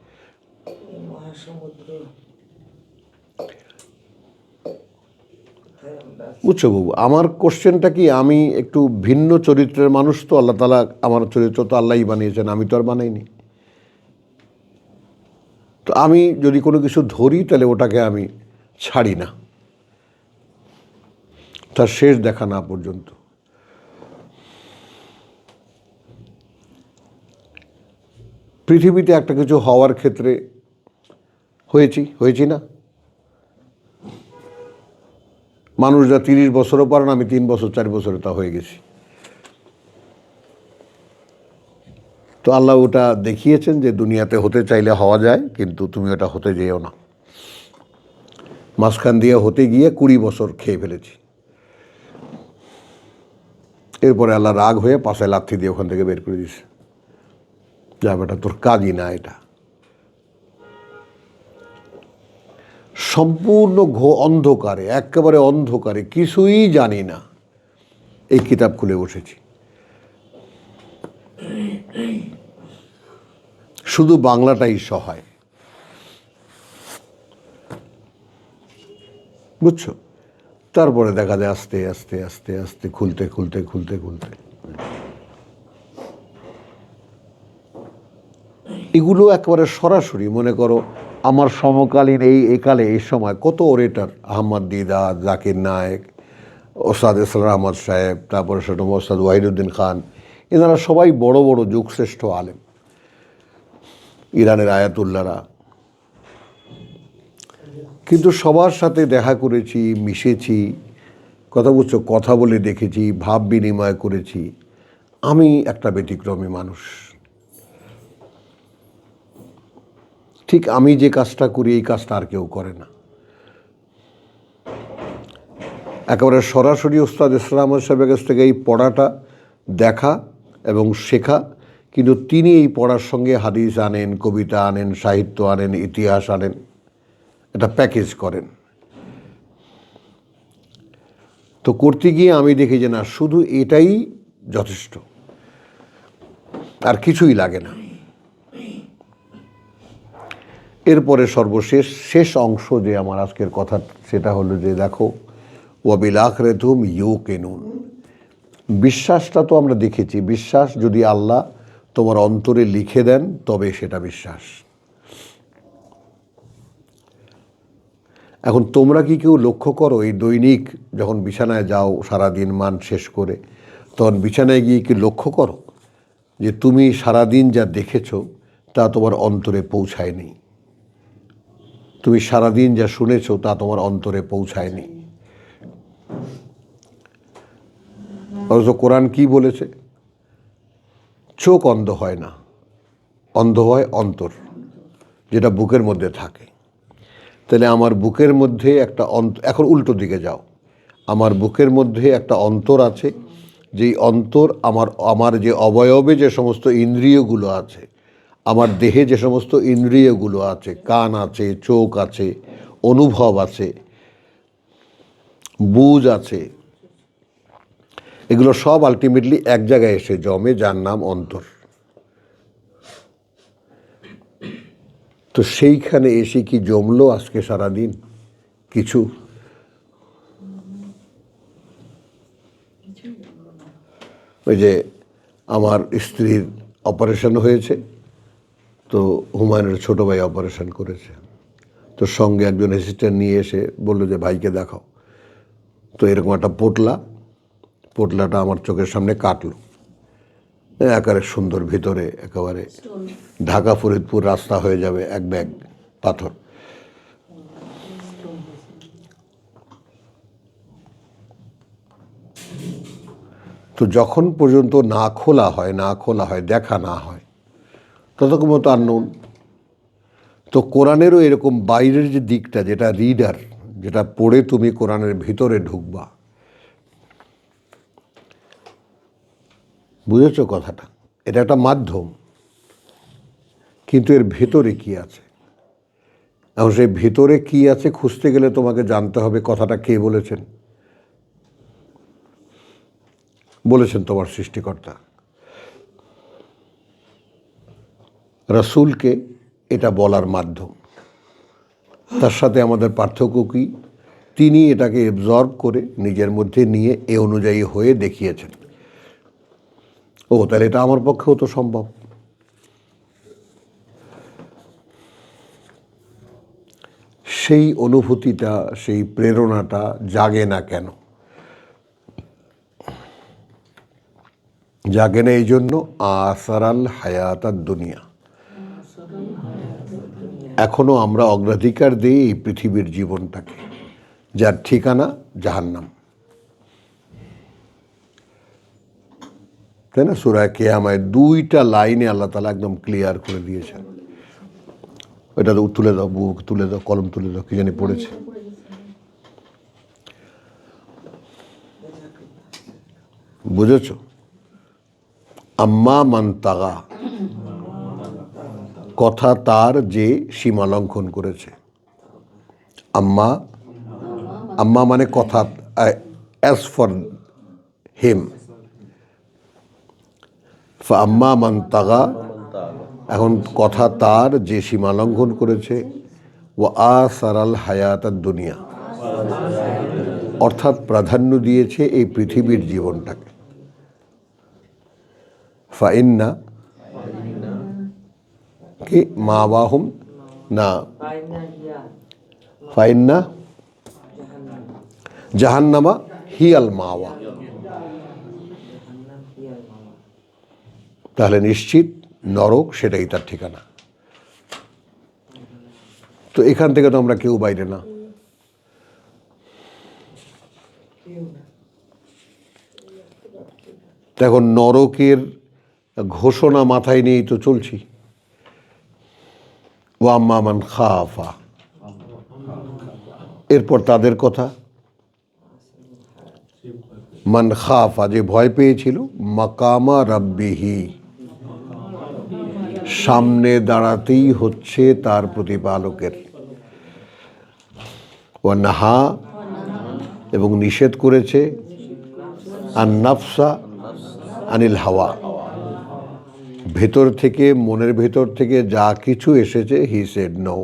বুঝছো বাবু, আমার কোশ্চেনটা কি, আমি একটু ভিন্ন চরিত্রের মানুষ তো, আল্লাহ তাআলা আমার চরিত্র তো আল্লাহই বানিয়েছেন, আমি তো আর বানাইনি। তো আমি যদি কোনো কিছু ধরি, তাহলে ওটাকে আমি ছাড়ি না তার শেষ দেখা না পর্যন্ত। পৃথিবীতে একটা কিছু হওয়ার ক্ষেত্রে হয়েছি না? মানুষ যা 30 বছরও পারে না, আমি 3 বছর 4 বছরে তা হয়ে গেছি। তো আল্লাহ ওটা দেখিয়েছেন যে দুনিয়াতে হতে চাইলে হওয়া যায়, কিন্তু তুমি ওটা হতে যেও না। মাঝখান দিয়ে হতে গিয়ে 20 বছর খেয়ে ফেলেছি। এরপরে আল্লাহ রাগ হয়ে পাশায় লাথি দিয়ে ওখান থেকে বের করে দিয়েছে, যা বেটা তোর কাজই না এটা। সম্পূর্ণ অন্ধকারে, একেবারে অন্ধকারে, কিছুই জানি না, এই কিতাব খুলে বসেছি। শুধু বাংলাটাই সহায়, বুঝছো? তারপরে দেখা যায় আস্তে আস্তে আস্তে আস্তে খুলতে খুলতে খুলতে খুলতে এগুলো একেবারে সরাসরি মনে করো আমার সমকালীন এই এই সময় কত ওরেটার, আহমদ দিদার, জাকির নায়েক, ওস্তাদ ইসলাম আহমদ সাহেব, তারপরে সেটা ওস্তাদ ওয়াহিদুদ্দিন খান, এনারা সবাই বড় বড় যুগশ্রেষ্ঠ আলেম, ইরানের আয়াতুল্লাহরা। কিন্তু সবার সাথে দেখা করেছি, মিশেছি, কথা বলছো, কথা বলে দেখেছি, ভাব বিনিময় করেছি। আমি একটা ব্যতিক্রমী মানুষ। ঠিক আমি যে কাজটা করি এই কাজটা আর কেউ করে না। একেবারে সরাসরি ওস্তাদ ইসলাম সাহেবের কাছ থেকে এই পড়াটা দেখা এবং শেখা, কিন্তু তিনি এই পড়ার সঙ্গে হাদিস আনেন, কবিতা আনেন, সাহিত্য আনেন, ইতিহাস আনেন, এটা প্যাকেজ করেন। তো করতে গিয়ে আমি দেখি যে না, শুধু এটাই যথেষ্ট, আর কিছুই লাগে না। এরপরে সর্বশেষ শেষ অংশ যে আমার আজকের কথা, সেটা হলো যে দেখো, ওয়াবিল আখিরাতুহুম ইউকিনুন। বিশ্বাসটা তো আমরা দেখেছি, বিশ্বাস যদি আল্লাহ তোমার অন্তরে লিখে দেন তবে সেটা বিশ্বাস। এখন তোমরা কি কেউ লক্ষ্য করো, এই দৈনিক যখন বিছানায় যাও সারাদিন মান শেষ করে, তখন বিছানায় গিয়ে কি লক্ষ্য করো যে তুমি সারাদিন যা দেখেছো তা তোমার অন্তরে পৌঁছায়নি? তুমি সারাদিন যা শুনেছো তা তোমার অন্তরে পৌঁছায়নি। অথচ কোরআন কি বলেছে? চোখ অন্ধ হয় না, অন্ধ হয় অন্তর, যেটা বুকের মধ্যে থাকে। তাহলে আমার বুকের মধ্যে একটা এখন উল্টো দিকে যাও, আমার বুকের মধ্যে একটা অন্তর আছে, যেই অন্তর আমার যে অবয়বে যে সমস্ত ইন্দ্রিয়গুলো আছে, আমার দেহে যে সমস্ত ইন্দ্রিয়গুলো আছে, কান আছে, চোখ আছে, অনুভব আছে, বুঝ আছে, এগুলো সব আলটিমেটলি এক জায়গায় এসে জমে, যার নাম অন্তর। তো সেইখানে এসে কি জমলো আজকে সারাদিন? কিছু। ওই যে আমার স্ত্রীর অপারেশন হয়েছে, তো হুমায়ুনের ছোটো ভাই অপারেশন করেছে, তো সঙ্গে একজন অ্যাসিস্ট্যান্ট নিয়ে এসে বললো যে ভাইকে দেখাও। তো এরকম একটা পোটলাটা আমার চোখের সামনে কাটলো, একেবারে সুন্দর, ভিতরে একেবারে ঢাকা ফরিদপুর রাস্তা হয়ে যাবে এক ব্যাগ পাথর। তো যখন পর্যন্ত না খোলা হয়, দেখা না হয়, ততক্ষণ মতো আননোন। তো কোরআনেরও এরকম বাইরের যে দিকটা, যেটা রিডার, যেটা পড়ে তুমি কোরআনের ভিতরে ঢুকবা, বুঝেছো কথাটা? এটা একটা মাধ্যম, কিন্তু এর ভেতরে কি আছে? এখন সেই ভেতরে কি আছে খুঁজতে গেলে তোমাকে জানতে হবে কথাটা কে বলেছেন। বলেছেন তোমার সৃষ্টিকর্তা। রাসূলকে এটা বলার মাধ্যম। তার সাথে আমাদের পার্থক্য কি? তিনি এটাকে এবজর্ব করে নিজের মধ্যে নিয়ে এ অনুযায়ী হয়ে দেখিয়েছেন। ও তাহলে এটা আমার পক্ষেও তো সম্ভব। সেই অনুভূতিটা, সেই প্রেরণাটা জাগে না কেন? জাগে না এই জন্য, আসারাল হায়াতাদ দুনিয়া, এখনো আমরা অগ্রাধিকার দিই এই পৃথিবীর জীবনটাকে, যার ঠিকানা জাহান্নাম। তাই না? সূরা কিয়ামায় 2টা লাইনে আল্লাহ তাআলা একদম ক্লিয়ার করে দিয়েছেন। এটা তো তুলে দাও, বুক তুলে দাও, কলম তুলে দাও, কি জানি পড়েছে। বুঝেছ? আম্মা মান তাগা, কথা তার যে সীমা লঙ্ঘন করেছে। আম্মা মানে কথা, অ্যাজ ফর হিম। আম্মা মান তাগা, এখন কথা তার যে সীমা লঙ্ঘন করেছে। ও আসারাল হায়াতাদ দুনিয়া, অর্থাৎ প্রাধান্য দিয়েছে এই পৃথিবীর জীবনটাকে। ফাইন্না, কি মাওয়াহুম না, ফাইন্না জাহান্নামা হিয়াল মাওয়া, তাহলে নিশ্চিত নরক সেটাই তার ঠিকানা। তো এখান থেকে তো আমরা কেউ বাইরে না। এখন নরকের ঘোষণা মাথায় নিয়েই তো চলছি। ওয়াম্মা মান খাফা, এরপর তাদের কথা, মান খাফা যে ভয় পেয়েছিল, মাকামা রাব্বিহি, সামনে দাঁড়াতেই হচ্ছে তার প্রতিপালকের, ওয়া নাহা এবং নিষেধ করেছে, আন নাফসা আনিল হাওয়া, ভেতর থেকে মনের ভেতর থেকে যা কিছু এসেছে, হি সেড নো,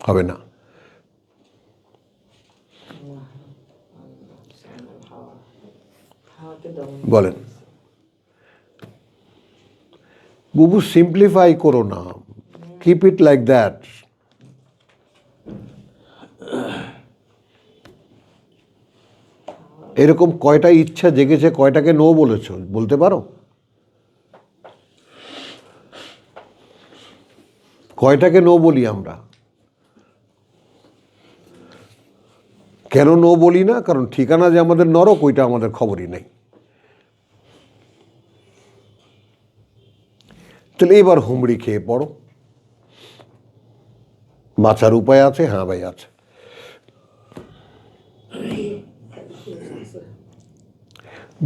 হবে না। বলেন বুবু, সিম্পলিফাই করো না, কিপ ইট লাইক দ্যাট। এরকম কয়টা ইচ্ছা জেগেছে, কয়টাকে নো বলেছো বলতে পারো? কয়টাকে নো বলি আমরা? কেন নো বলি না? কারণ ঠিকানা যে আমাদের নরক, ওইটা আমাদের খবরই নেই। তাহলে এবার হুমড়ি খেয়ে পড়ো। বাঁচার উপায় আছে? হ্যাঁ ভাই আছে।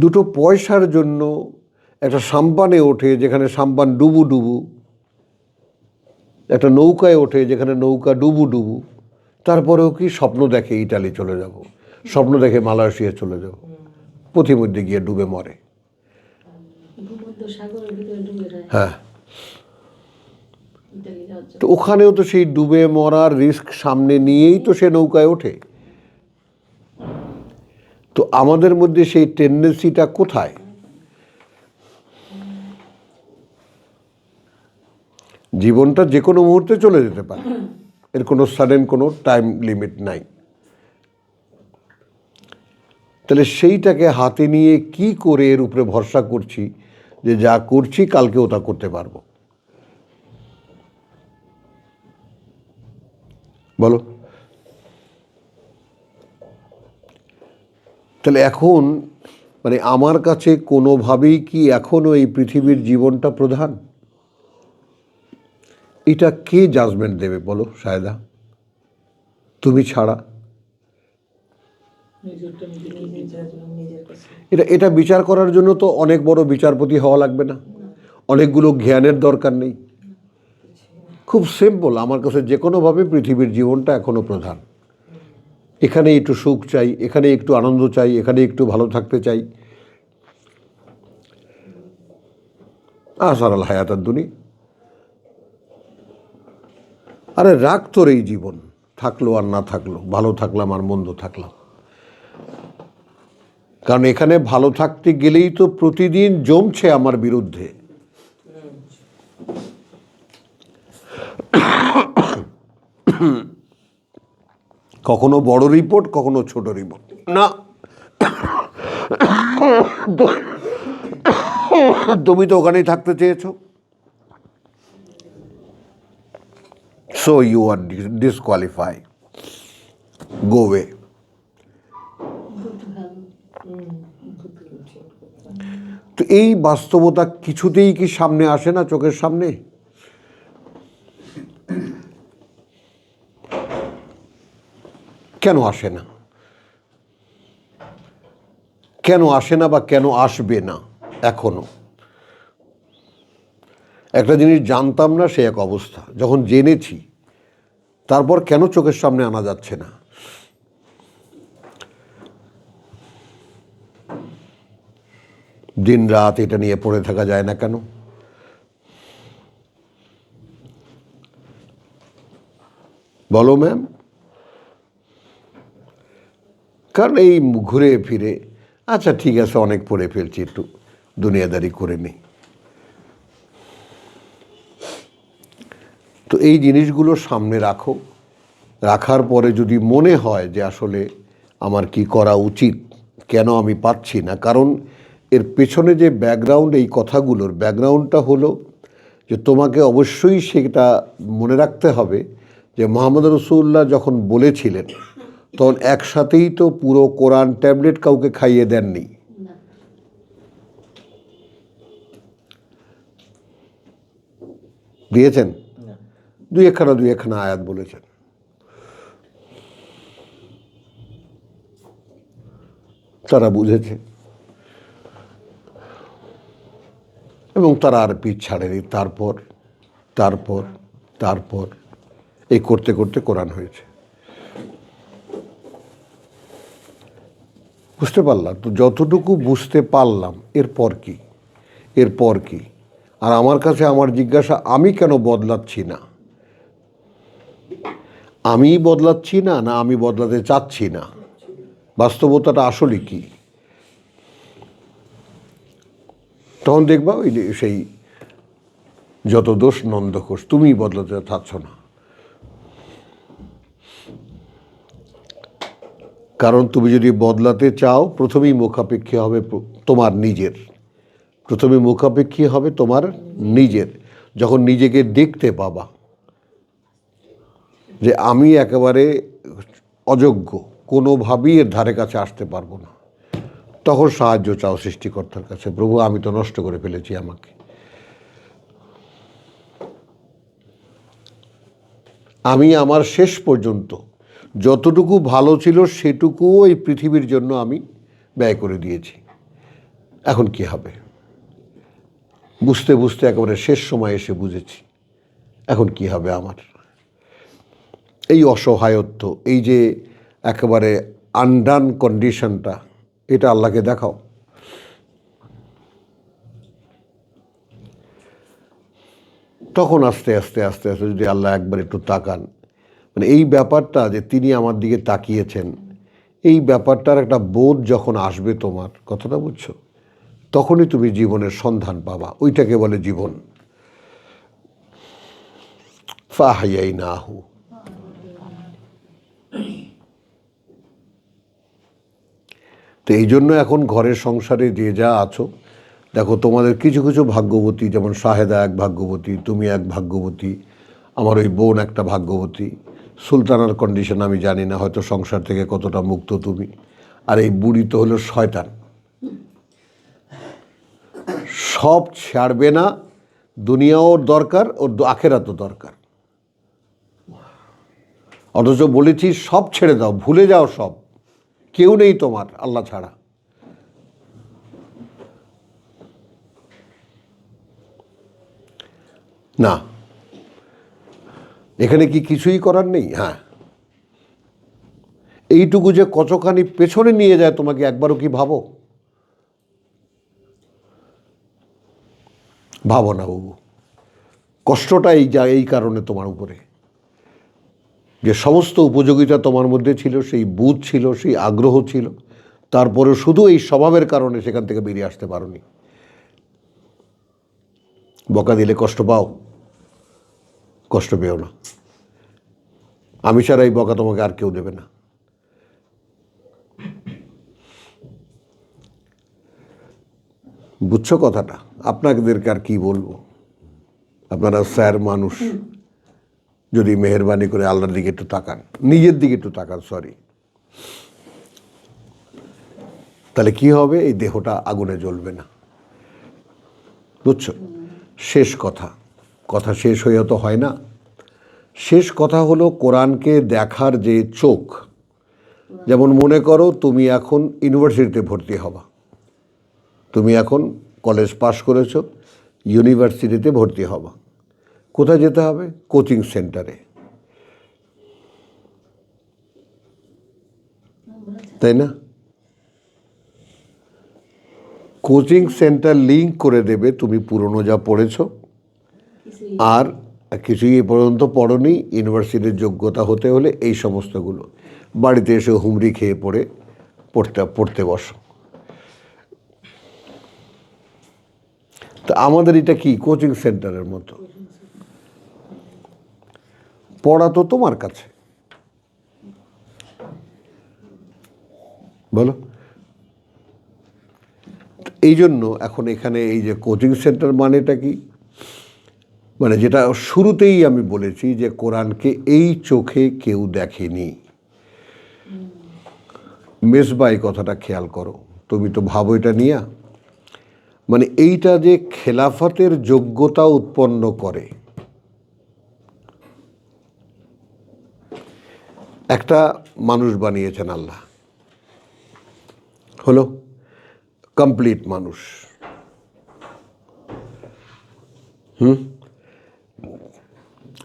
দুটো পয়সার জন্য একটা সাম্পানে ওঠে যেখানে সাম্পান ডুবু ডুবু, একটা নৌকায় ওঠে যেখানে নৌকা ডুবু ডুবু, তারপরেও কি স্বপ্ন দেখে ইটালি চলে যাব, স্বপ্ন দেখে মালয়েশিয়া চলে যাব, পথিমধ্যে গিয়ে ডুবে মরে। হ্যাঁ, তো ওখানেও তো সেই ডুবে মরার রিস্ক সামনে নিয়েই তো সে নৌকায় ওঠে। তো আমাদের মধ্যে সেই টেন্ডেন্সিটা কোথায়? জীবনটা যে কোনো মুহূর্তে চলে যেতে পারে, এর কোনো সাডেন কোনো টাইম লিমিট নাই। তাহলে সেইটাকে হাতে নিয়ে কি করে এর উপরে ভরসা করছি যে যা করছি কালকে ওটা করতে পারবো? বলো। তাহলে এখন মানে আমার কাছে কোনোভাবেই কি এখনও এই পৃথিবীর জীবনটা প্রধান? এটা কে জাজমেন্ট দেবে বলো সায়দা, তুমি ছাড়া? এটা বিচার করার জন্য তো অনেক বড় বিচারপতি হওয়া লাগবে না, অনেকগুলো জ্ঞানের দরকার নেই। খুব সিম্পল, আমার কাছে যে কোনোভাবে পৃথিবীর জীবনটা এখনো প্রধান। এখানে একটু সুখ চাই, এখানে একটু আনন্দ চাই, এখানে একটু ভালো থাকতে চাই। আসারাল হায়াতার দুনি, আরে রাখ তোর এই জীবন, থাকলো আর না থাকলো, ভালো থাকলাম আর মন্দ থাকলাম। কারণ এখানে ভালো থাকতে গেলেই তো প্রতিদিন জমছে আমার বিরুদ্ধে। কখনো বড় রিপোর্ট, কখনো ছোট রিপোর্ট। না, তুমি তো ওখানেই থাকতে চেয়েছো, so you are disqualify, go away. তো এই বাস্তবতা কিছুতেই কি সামনে আসে না চোখের সামনে? কেন আসে না? কেন আসে না বা কেন আসবে না? এখনো একটা জিনিস জানতাম না, সে এক অবস্থা, যখন জেনেছি তারপর কেন চোখের সামনে আনা যাচ্ছে না? দিন রাত এটা নিয়ে পড়ে থাকা যায় না কেন? বলো ম্যাম। কারণ এই ঘুরে ফিরে, আচ্ছা ঠিক আছে অনেক পড়ে ফেলছি, একটু দুনিয়াদারি করে নিই। তো এই জিনিসগুলো সামনে রাখো, রাখার পরে যদি মনে হয় যে আসলে আমার কি করা উচিত, কেন আমি পাচ্ছি না, কারণ এর পেছনে যে ব্যাকগ্রাউন্ড, এই কথাগুলোর ব্যাকগ্রাউন্ডটা হলো যে তোমাকে অবশ্যই সেটা মনে রাখতে হবে যে মুহাম্মদ রাসূলুল্লাহ যখন বলেছিলেন তখন একসাথেই তো পুরো কোরআন ট্যাবলেট কাউকে খাইয়ে দেননি। দিয়েছেন? দুই একখানা আয়াত বলেছেন। তারা বুঝেছে এবং তারা আর পিছ ছাড়েনি। তারপর তারপর তারপর এই করতে করতে কোরআন হয়েছে। বুঝতে পারলাম তো, যতটুকু বুঝতে পারলাম এরপর কি, এরপর কি? আর আমার কাছে আমার জিজ্ঞাসা, আমি কেন বদলাচ্ছি না? আমি বদলাচ্ছি না, না আমি বদলাতে চাচ্ছি না? বাস্তবতাটা আসলে কি? তখন দেখবা ওই যে সেই যত দোষ নন্দঘোষ, তুমি বদলাতে চাচ্ছ না। কারণ তুমি যদি বদলাতে চাও, প্রথমেই মুখাপেক্ষী হবে তোমার নিজের, প্রথমে মুখাপেক্ষী হবে তোমার নিজের। যখন নিজেকে দেখতে পাবা যে আমি একেবারে অযোগ্য, কোনোভাবেই এর ধারে কাছে আসতে পারবো না, তখন সাহায্য চাও সৃষ্টিকর্তার কাছে, প্রভু আমি তো নষ্ট করে ফেলেছি আমাকে। আমি আমার শেষ পর্যন্ত যতটুকু ভালো ছিল সেটুকুও এই পৃথিবীর জন্য আমি ব্যয় করে দিয়েছি। এখন কি হবে? বুঝতে বুঝতে একেবারে শেষ সময় এসে বুঝেছি এখন কি হবে আমার। এই অসহায়ত্ব, এই যে একেবারে আনডান কন্ডিশনটা, এটা আল্লাহকে দেখাও। তখন আস্তে আস্তে আস্তে আস্তে যদি আল্লাহ একবার একটু তাকান, মানে এই ব্যাপারটা যে তিনি আমার দিকে তাকিয়েছেন, এই ব্যাপারটার একটা বোধ যখন আসবে তোমার, কথাটা বুঝছো, তখনই তুমি জীবনের সন্ধান পাবা। ওইটাকে বলে জীবন। ফাহাইয়াইনাহু। তো এই জন্য এখন ঘরের সংসারে যে যা আছো, দেখো তোমাদের কিছু কিছু ভাগ্যবতী, যেমন শাহেদা এক ভাগ্যবতী, তুমি এক ভাগ্যবতী, আমার ওই বোন একটা ভাগ্যবতী। সুলতানার কন্ডিশন আমি জানি না, হয়তো সংসার থেকে কতটা মুক্ত তুমি। আর এই বুড়ি তো হলো শয়তান, সব ছাড়বে না, দুনিয়াও দরকার, ওর আখেরাতও দরকার। অথচ বলেছি সব ছেড়ে দাও, ভুলে যাও সব, কেউ নেই তোমার আল্লাহ ছাড়া। না, এখানে কি কিছুই করার নেই? হ্যাঁ, এইটুকু যে কতখানি পেছনে নিয়ে যায় তোমাকে একবারও কি ভাবো? ভাবো না বাবু। কষ্টটা এই কারণে তোমার উপরে, যে সমস্ত উপযোগিতা তোমার মধ্যে ছিল, সেই বুধ ছিল, সেই আগ্রহ ছিল, তারপরে শুধু এই স্বভাবের কারণে সেখান থেকে বেরিয়ে আসতে পারোনি। বকা দিলে কষ্ট পাও? কষ্ট পেও না, আমি ছাড়া এই বকা তোমাকে আর কেউ দেবে না। বুঝছো কথাটা? আপনাদেরকে আর কি বলবো, আপনারা স্যার মানুষ, যদি মেহেরবানি করে আল্লাহর দিকে একটু তাকান, নিজের দিকে একটু তাকান, সরি, তাহলে কি হবে? এই দেহটা আগুনে জ্বলবে না। বুঝছো? শেষ কথা, কথা শেষ হয়ে তো হয় না। শেষ কথা হলো কোরআনকে দেখার যে চোখ। যেমন মনে করো তুমি এখন ইউনিভার্সিটিতে ভর্তি হবা, তুমি এখন কলেজ পাশ করেছো, ইউনিভার্সিটিতে ভর্তি হবা। কোথায় যেতে হবে? কোচিং সেন্টারে, তাই না? কোচিং সেন্টার লিঙ্ক করে দেবে তুমি পুরনো যা পড়েছো, আর কিছুই এ পর্যন্ত পড়োনি, ইউনিভার্সিটির যোগ্যতা হতে হলে এই সমস্তগুলো। বাড়িতে এসে হুমড়ি খেয়ে পড়তে বসো। তা আমাদের এটা কি কোচিং সেন্টারের মতো। পড়া তো তোমার কাছে, বলো। এই জন্য এখন এখানে এই যে কোচিং সেন্টার মানেটা কি, মানে যেটা শুরুতেই আমি বলেছি যে কোরআনকে এই চোখে কেউ দেখেনি। মেসবাই কথাটা খেয়াল করো, তুমি তো ভাবো এটা নিয়া, মানে এইটা যে খেলাফতের যোগ্যতা উৎপন্ন করে, একটা মানুষ বানিয়েছেন আল্লাহ, হলো কমপ্লিট মানুষ।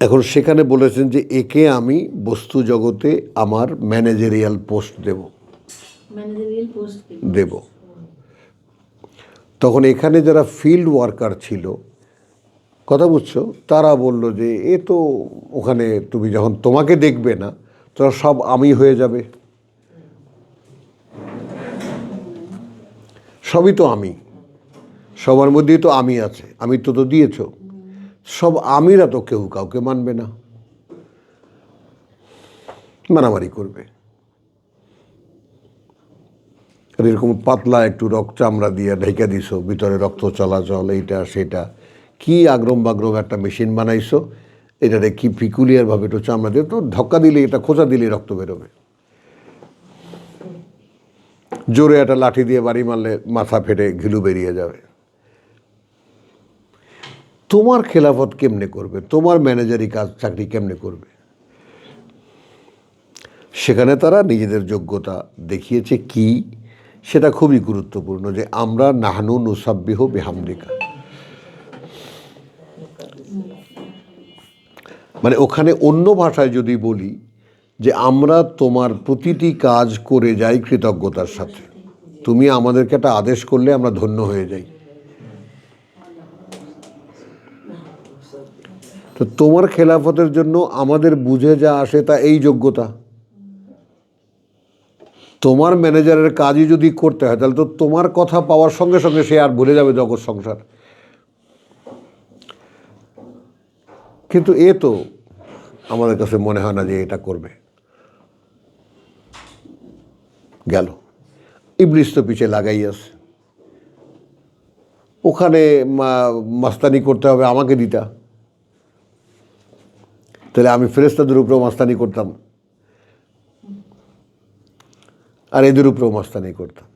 এখন সেখানে বলেছেন যে একে আমি বস্তু জগতে আমার ম্যানেজারিয়াল পোস্ট দেব। তখন এখানে যারা ফিল্ড ওয়ার্কার ছিল, কথা বুঝছো, তারা বলল যে এ তো ওখানে তুমি যখন তোমাকে দেখবে না তখন সব আমি হয়ে যাবে, সবই তো আমি, সবার মধ্যেই তো আমি আছে, আমি তো দিয়েছ, সব আমিরা তো কেউ কাউকে মানবে না, মারামারি করবে। এরকম পাতলা একটু রক্ত চামড়া দিয়ে ঢেকে দিছো, ভিতরে রক্ত চলাচল, এইটা সেটা, কি আগ্রম বাগ্রম একটা মেশিন বানাইছো, এটাতে কি পিকুলিয়ারভাবে একটু চামড়া দিয়ে তো ধক্কা দিলে, এটা খোঁচা দিলে রক্ত বেরোবে, জোরে একটা লাঠি দিয়ে বাড়ি মারলে মাথা ফেটে ঘিলু বেরিয়ে যাবে। তোমার খেলাফত কেমনে করবে, তোমার ম্যানেজারি কাজ চাকরি কেমনে করবে? সেখানে তারা নিজেদের যোগ্যতা দেখিয়েছে কি, সেটা খুবই গুরুত্বপূর্ণ, যে আমরা নাহনু নুসাব্বিহু বিহামদিকা, মানে ওখানে অন্য ভাষায় যদি বলি যে আমরা তোমার প্রতিটি কাজ করে যাই কৃতজ্ঞতার সাথে, তুমি আমাদেরকে একটা আদেশ করলে আমরা ধন্য হয়ে যাই। তো তোমার খেলাফতের জন্য আমাদের বুঝে যা আসে তা এই যোগ্যতা। তোমার ম্যানেজারের কাজই যদি করতে হয় তাহলে তো তোমার কথা পাওয়ার সঙ্গে সঙ্গে সে আর ভুলে যাবে জগৎ সংসার। কিন্তু এ তো আমাদের কাছে মনে হয় না যে এটা করবে। গেল, ইবলিস তো পিছিয়ে লাগাই আছে, ওখানে মাস্তানি করতে হবে আমাকে দিতা, তাহলে আমি ফেরেশতাদের উপরেও মাস্তানি করতাম আর এদের উপরেও মাস্তানি করতাম।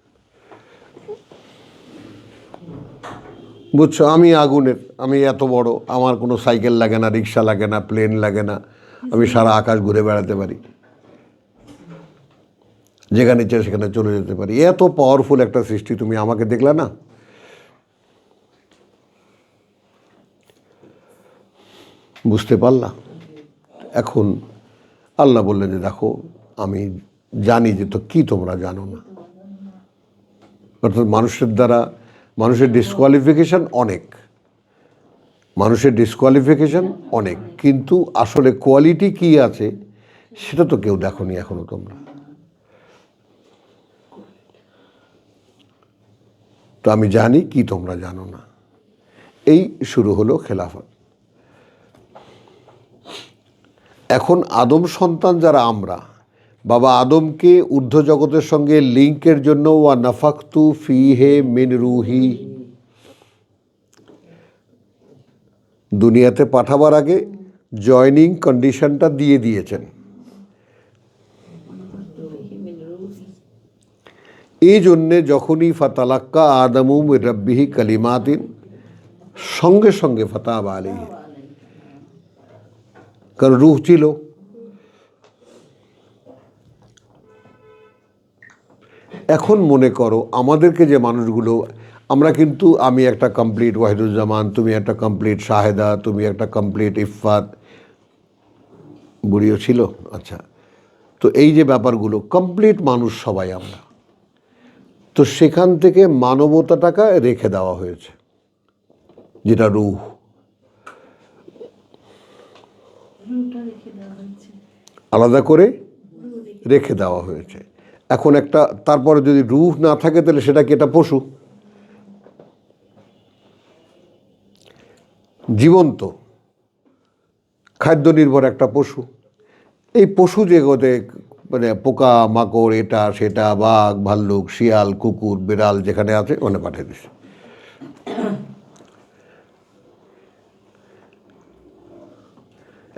বুঝছো, আমি আগুনের, আমি এত বড়, আমার কোনো সাইকেল লাগে না, রিক্সা লাগে না, প্লেন লাগে না, আমি সারা আকাশ ঘুরে বেড়াতে পারি, যেখানে ইচ্ছে সেখানে চলে যেতে পারি, এত পাওয়ারফুল একটা সৃষ্টি, তুমি আমাকে দেখলে না? বুঝতে পারলা? এখন আল্লাহ বললেন যে দেখো আমি জানি যে তো কি তোমরা জানো না। অর্থাৎ মানুষের দ্বারা মানুষের ডিসকোয়ালিফিকেশন অনেক, মানুষের ডিসকোয়ালিফিকেশন অনেক, কিন্তু আসলে কোয়ালিটি কি আছে সেটা তো কেউ দেখোনি এখনো তোমরা। তো আমি জানি কি তোমরা জানো না। এই শুরু হলো খেলাফত। এখন আদম সন্তান যারা আমরা, বাবা আদমকে ঊর্ধ্ব জগতের সঙ্গে লিঙ্কের জন্য ওয়া নাফাকতু ফিহে মিন রুহি, দুনিয়াতে পাঠাবার আগে জয়নিং কন্ডিশনটা দিয়ে দিয়েছেন। এই জন্যে যখনই ফাতালাক্কা আদমু মির রাব্বিহি কালিমাতিন, সঙ্গে সঙ্গে ফাতাব আলাইহি, কারণ রূহ ছিল। এখন মনে করো আমাদেরকে যে মানুষগুলো, আমরা কিন্তু, আমি একটা কমপ্লিট ওয়াহিদুজ্জামান, তুমি একটা কমপ্লিট শাহেদা, তুমি একটা কমপ্লিট ইফফাত, বুড়িও ছিল, আচ্ছা, তো এই যে ব্যাপারগুলো কমপ্লিট মানুষ সবাই আমরা, তো সেখান থেকে মানবতাটাকে রেখে দেওয়া হয়েছে, যেটা রূহ, আলাদা করে রেখে দেওয়া হয়েছে। এখন একটা, তারপরে যদি রূহ না থাকে তাহলে সেটা কি এটা পশু? জীবন্ত, খাদ্য নির্ভর একটা পশু। এই পশু জগতে মানে পোকা মাকড় এটা সেটা বাঘ ভাল্লুক শিয়াল কুকুর বিড়াল যেখানে আছে ওখানে পাঠিয়ে দিছে।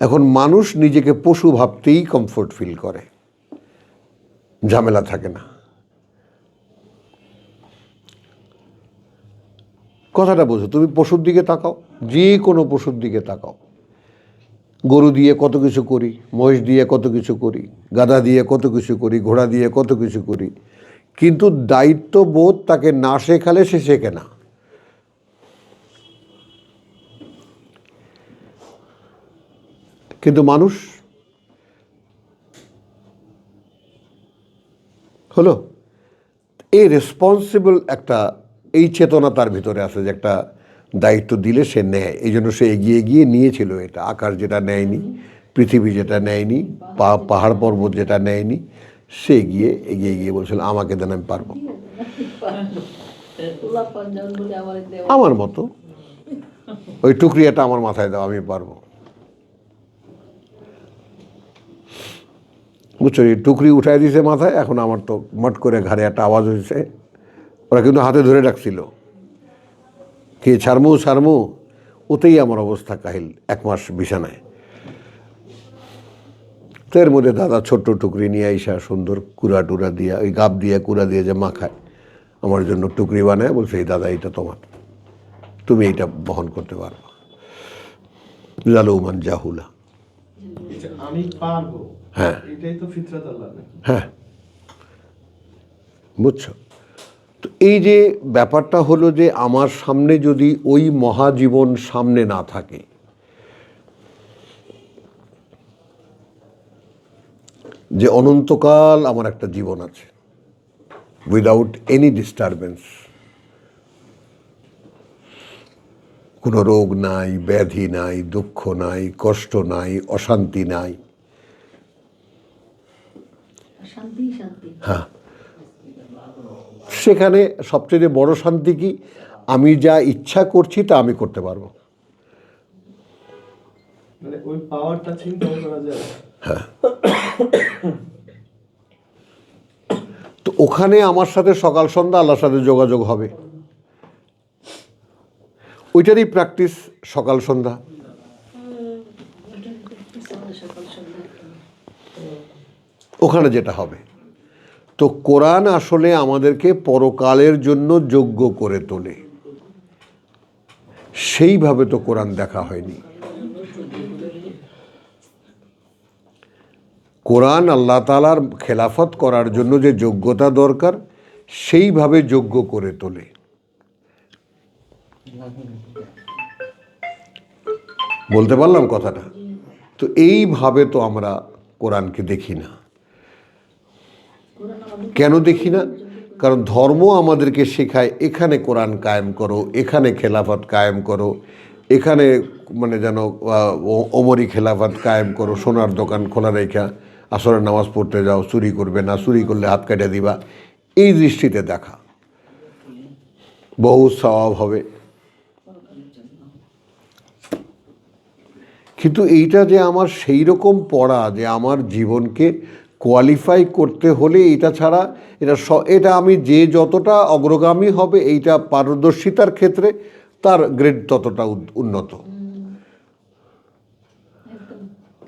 এখন মানুষ নিজেকে পশু ভাবতেই কমফোর্ট ফিল করে, ঝামেলা থাকে না। কথাটা বোঝো, তুমি পশুর দিকে তাকাও, যে কোনো পশুর দিকে তাকাও। গরু দিয়ে কত কিছু করি, মহিষ দিয়ে কত কিছু করি, গাধা দিয়ে কত কিছু করি, ঘোড়া দিয়ে কত কিছু করি, কিন্তু দায়িত্ববোধ তাকে না শেখালে সে শেখে না। কিন্তু মানুষ হলো এই রেসপন্সিবল একটা, এই চেতনা তার ভিতরে আছে যে একটা দায়িত্ব দিলে সে নেয়। এই জন্য সে এগিয়ে গিয়ে নিয়েছিল এটা। আকাশ যেটা নেয়নি, পৃথিবী যেটা নেয়নি, পাহাড় পর্বত যেটা নেয়নি, সে এগিয়ে গিয়ে বলছিল আমাকে দেন, আমি পারবো। আমার মতো ওই টুকরিয়াটা আমার মাথায় দাও, আমি পারবো। বুঝছো, এই টুকরি উঠাই দিয়েছে মাথায়, এখন আমার তো মট করে ঘাড়ে একটা আওয়াজ হয়েছে। ওরা কিন্তু হাতে ধরে রাখছিল, কে ছাড়মু, ওতেই আমার অবস্থা কাহিল, 1 মাস বিছানায়। তো এর মধ্যে দাদা ছোট্ট টুকরি নিয়ে আইসা সুন্দর কুড়া টুরা দিয়া, ওই গাব দিয়ে কুড়া দিয়ে যে মাখায়, আমার জন্য টুকরি বানায়, বলছে এই দাদা এটা তোমার, তুমি এইটা বহন করতে পারবা। জালুমান জাহুলা, আমি পারবো, হ্যাঁ এটাই তো ফিতরাত আল্লাহ নাকি? হ্যাঁ, বুঝছো। তো এই যে ব্যাপারটা হলো যে আমার সামনে যদি ওই মহাজীবন সামনে না থাকে, যে অনন্তকাল আমার একটা জীবন আছে উইদাউট এনি ডিস্টারবেন্স, কোনো রোগ নাই, ব্যাধি নাই, দুঃখ নাই, কষ্ট নাই, অশান্তি নাই, হ্যাঁ, সেখানে সবচেয়ে বড় শান্তি কি, আমি যা ইচ্ছা করছি তা আমি করতে পারবো। মানে ওই পাওয়ারটা চিন্তা করা যায়। হ্যাঁ, তো ওখানে আমার সাথে সকাল সন্ধ্যা আল্লাহর সাথে যোগাযোগ হবে, ওইটারই প্র্যাকটিস সকাল সন্ধ্যা। ওখানে যেটা হবে, তো কোরআন আসলে আমাদেরকে পরকালের জন্য যোগ্য করে তোলে, সেইভাবে তো কোরআন দেখা হয়নি। কোরআন আল্লাহ তাআলার খেলাফত করার জন্য যে যোগ্যতা দরকার, সেইভাবে যোগ্য করে তোলে। বলতে পারলাম কথাটা? তো এইভাবে তো আমরা কোরআনকে দেখি না। কেন দেখি না? কারণ ধর্ম আমাদেরকে শেখায় এখানে কোরআন কায়েম করো, এখানে খেলাফত কায়েম করো, এখানে মানে যেন ওমরি খেলাফত কায়েম করো, সোনার দোকান খোলা রেখা আসরের নামাজ পড়তে যাও, চুরি করবে না, চুরি করলে হাত কাটে দিবা, এই দৃষ্টিতে দেখা, বহু সওয়াব হবে। কিন্তু এইটা যে আমার সেই রকম পড়া যে আমার জীবনকে কোয়ালিফাই করতে হলে এটা ছাড়া, এটা আমি যে যতটা অগ্রগামী হবে এইটা পারদর্শিতার ক্ষেত্রে তার গ্রেড ততটা উন্নত।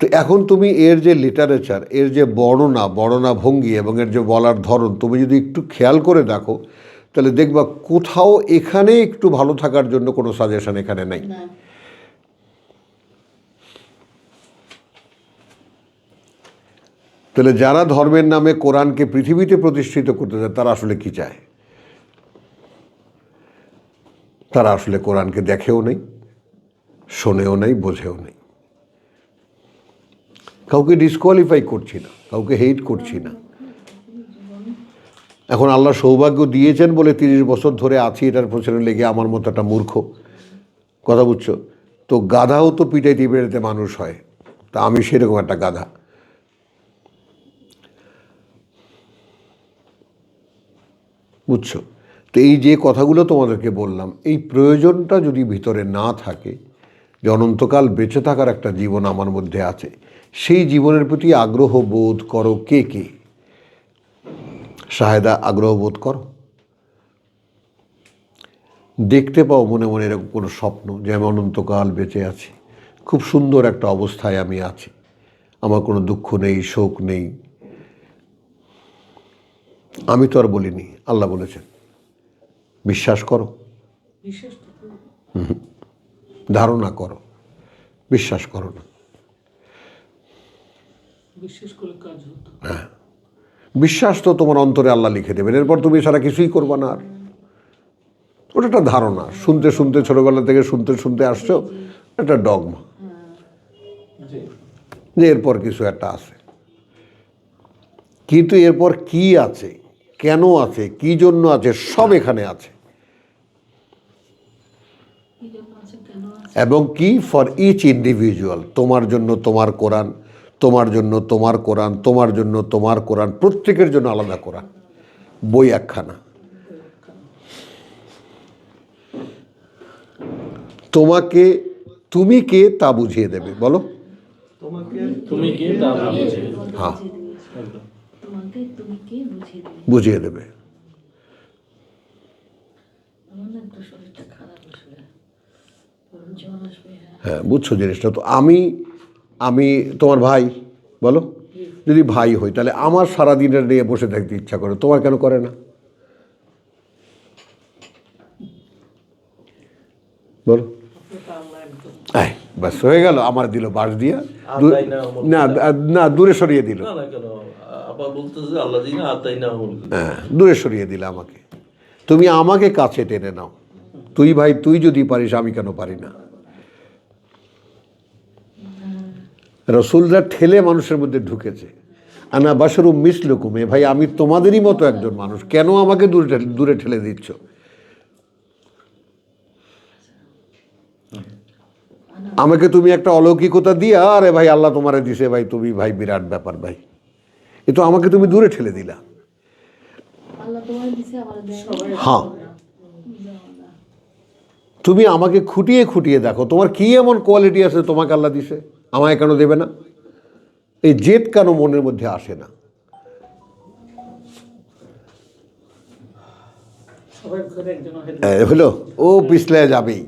তো এখন তুমি এর যে লিটারেচার, এর যে বর্ণনা ভঙ্গি এবং এর যে বলার ধরন, তুমি যদি একটু খেয়াল করে দেখো, তাহলে দেখবা কোথাও এখানে একটু ভালো থাকার জন্য কোনো সাজেশন এখানে নাই। তাহলে যারা ধর্মের নামে কোরআনকে পৃথিবীতে প্রতিষ্ঠিত করতে চায়, তারা আসলে কি চায়? তারা আসলে কোরআনকে দেখেও নেই, শোনেও নেই, বোঝেও নেই। কাউকে ডিসকোয়ালিফাই করছি না, কাউকে হেট করছি না। এখন আল্লাহ সৌভাগ্য দিয়েছেন বলে 30 বছর ধরে আছি এটার পেছনে লেগে আমার মতো একটা মূর্খ, কথা বুঝছো? তো গাধাও তো পিটাইতে বেড়াতে মানুষ হয়, তা আমি সেরকম একটা গাধা। বুঝছো? তো এই যে কথাগুলো তোমাদেরকে বললাম, এই প্রয়োজনটা যদি ভিতরে না থাকে, যে অনন্তকাল বেঁচে থাকার একটা জীবন আমার মধ্যে আছে, সেই জীবনের প্রতি আগ্রহ বোধ করো কে কে? শাহেদা, আগ্রহ বোধ করো? দেখতে পাও মনে মনে এরকম কোনো স্বপ্ন যে আমি অনন্তকাল বেঁচে আছি, খুব সুন্দর একটা অবস্থায় আমি আছি, আমার কোনো দুঃখ নেই, শোক নেই? আমি তো আর বলিনি, আল্লাহ বলেছেন। বিশ্বাস করো, ধারণা করো, বিশ্বাস করো না। হ্যাঁ, বিশ্বাস তো তোমার অন্তরে আল্লাহ লিখে দেবেন, এরপর তুমি ছাড়া কিছুই করবা না। আর ওটা একটা ধারণা, শুনতে শুনতে ছোটবেলা থেকে শুনতে শুনতে আসছো, একটা ডগমা জি। যে এরপর কিছু একটা আছে। কিন্তু এরপর কি আছে, কেন আছে, কি জন্য আছে, সব এখানে আছে। এবং কি, ফর ইচ ইন্ডিভিজুয়াল, তোমার জন্য তোমার কোরআন, তোমার জন্য তোমার কোরআন, তোমার জন্য তোমার কোরআন, প্রত্যেকের জন্য আলাদা কোরআন, বই একখানা। তোমাকে তুমি কে তা বুঝিয়ে দেবে, বলো। তোমাকে তুমি কে তা বুঝিয়ে দেবে। হ্যাঁ, তোমাকে তুমি কে বুঝিয়ে দেবে। বুঝিয়ে দেবে। আমার না একটু শরীরটা খারাপ আসলে, জ্বর আসবে। হ্যাঁ, বুঝছো জিনিসটা তো। আমি তোমার ভাই, বলো, যদি ভাই হই তাহলে আমার সারাদিনের নিয়ে বসে থাকতে ইচ্ছা করে, তোমার কেন করে না? বলো। ব্যাস হয়ে গেল, আমার দিল বাস দিয়া, না না দূরে সরিয়ে দিল। না না কেন আবার বলতেছে যে আল্লাহ দিনা আতাই না আমল। হ্যাঁ, দূরে সরিয়ে দিলে আমাকে। তুমি আমাকে কাছে টেনে নাও, তুই ভাই তুই যদি পারিস, আমি কেন পারি না? রসুলরা ঠেলে মানুষের মধ্যে ঢুকেছে। আনা বাশরু মিসলুকুম, এ ভাই আমি তোমাদেরই মতো একজন মানুষ, কেন আমাকে দূরে ঠেলে দিচ্ছ? আমাকে তুমি একটা অলৌকিকতা দিয়া, আরে ভাই আল্লাহ তোমারে দিছে ভাই, তুমি ভাই বিরাট ব্যাপার ভাই, এ তো আমাকে তুমি দূরে ঠেলে দিলা। আল্লাহ তোমার দিছে, আমার দেয়। হ্যাঁ, তুমি আমাকে খুঁটিয়ে খুঁটিয়ে দেখো, তোমার কি এমন কোয়ালিটি আছে তোমাকে আল্লাহ দিছে, আমায় কেন দেবে না? এই জেদ কেন মনের মধ্যে আসে না? হলো, ও পিছলে যাবেই।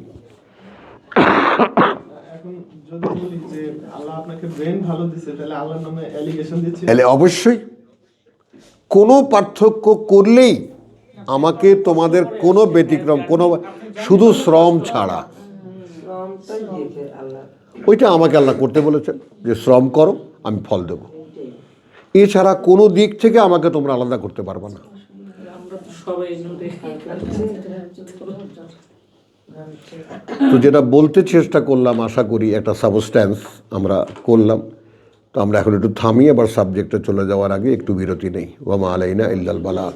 এখন যদি বলি যে আল্লাহ আপনাকে ব্রেন ভালো দিছে, তাহলে আল্লাহর নামে অ্যালিগেশন দিচ্ছে। তাহলে অবশ্যই কোনো পার্থক্য করলেই আমাকে তোমাদের কোনো ব্যতিক্রম, কোনো শুধু শ্রম ছাড়া, ওইটা আমাকে আল্লাহ করতে বলেছেন যে শ্রম করো আমি ফল দেব, এছাড়া কোনো দিক থেকে আমাকে তোমরা আলাদা করতে পারবে না। তো যেটা বলতে চেষ্টা করলাম, আশা করি একটা সাবস্ট্যান্স আমরা করলাম। তো আমরা এখন একটু থামি, আবার সাবজেক্টে চলে যাওয়ার আগে একটু বিরতি নেই। ওয়া মা আলাইনা ইল্লাল বালাগ।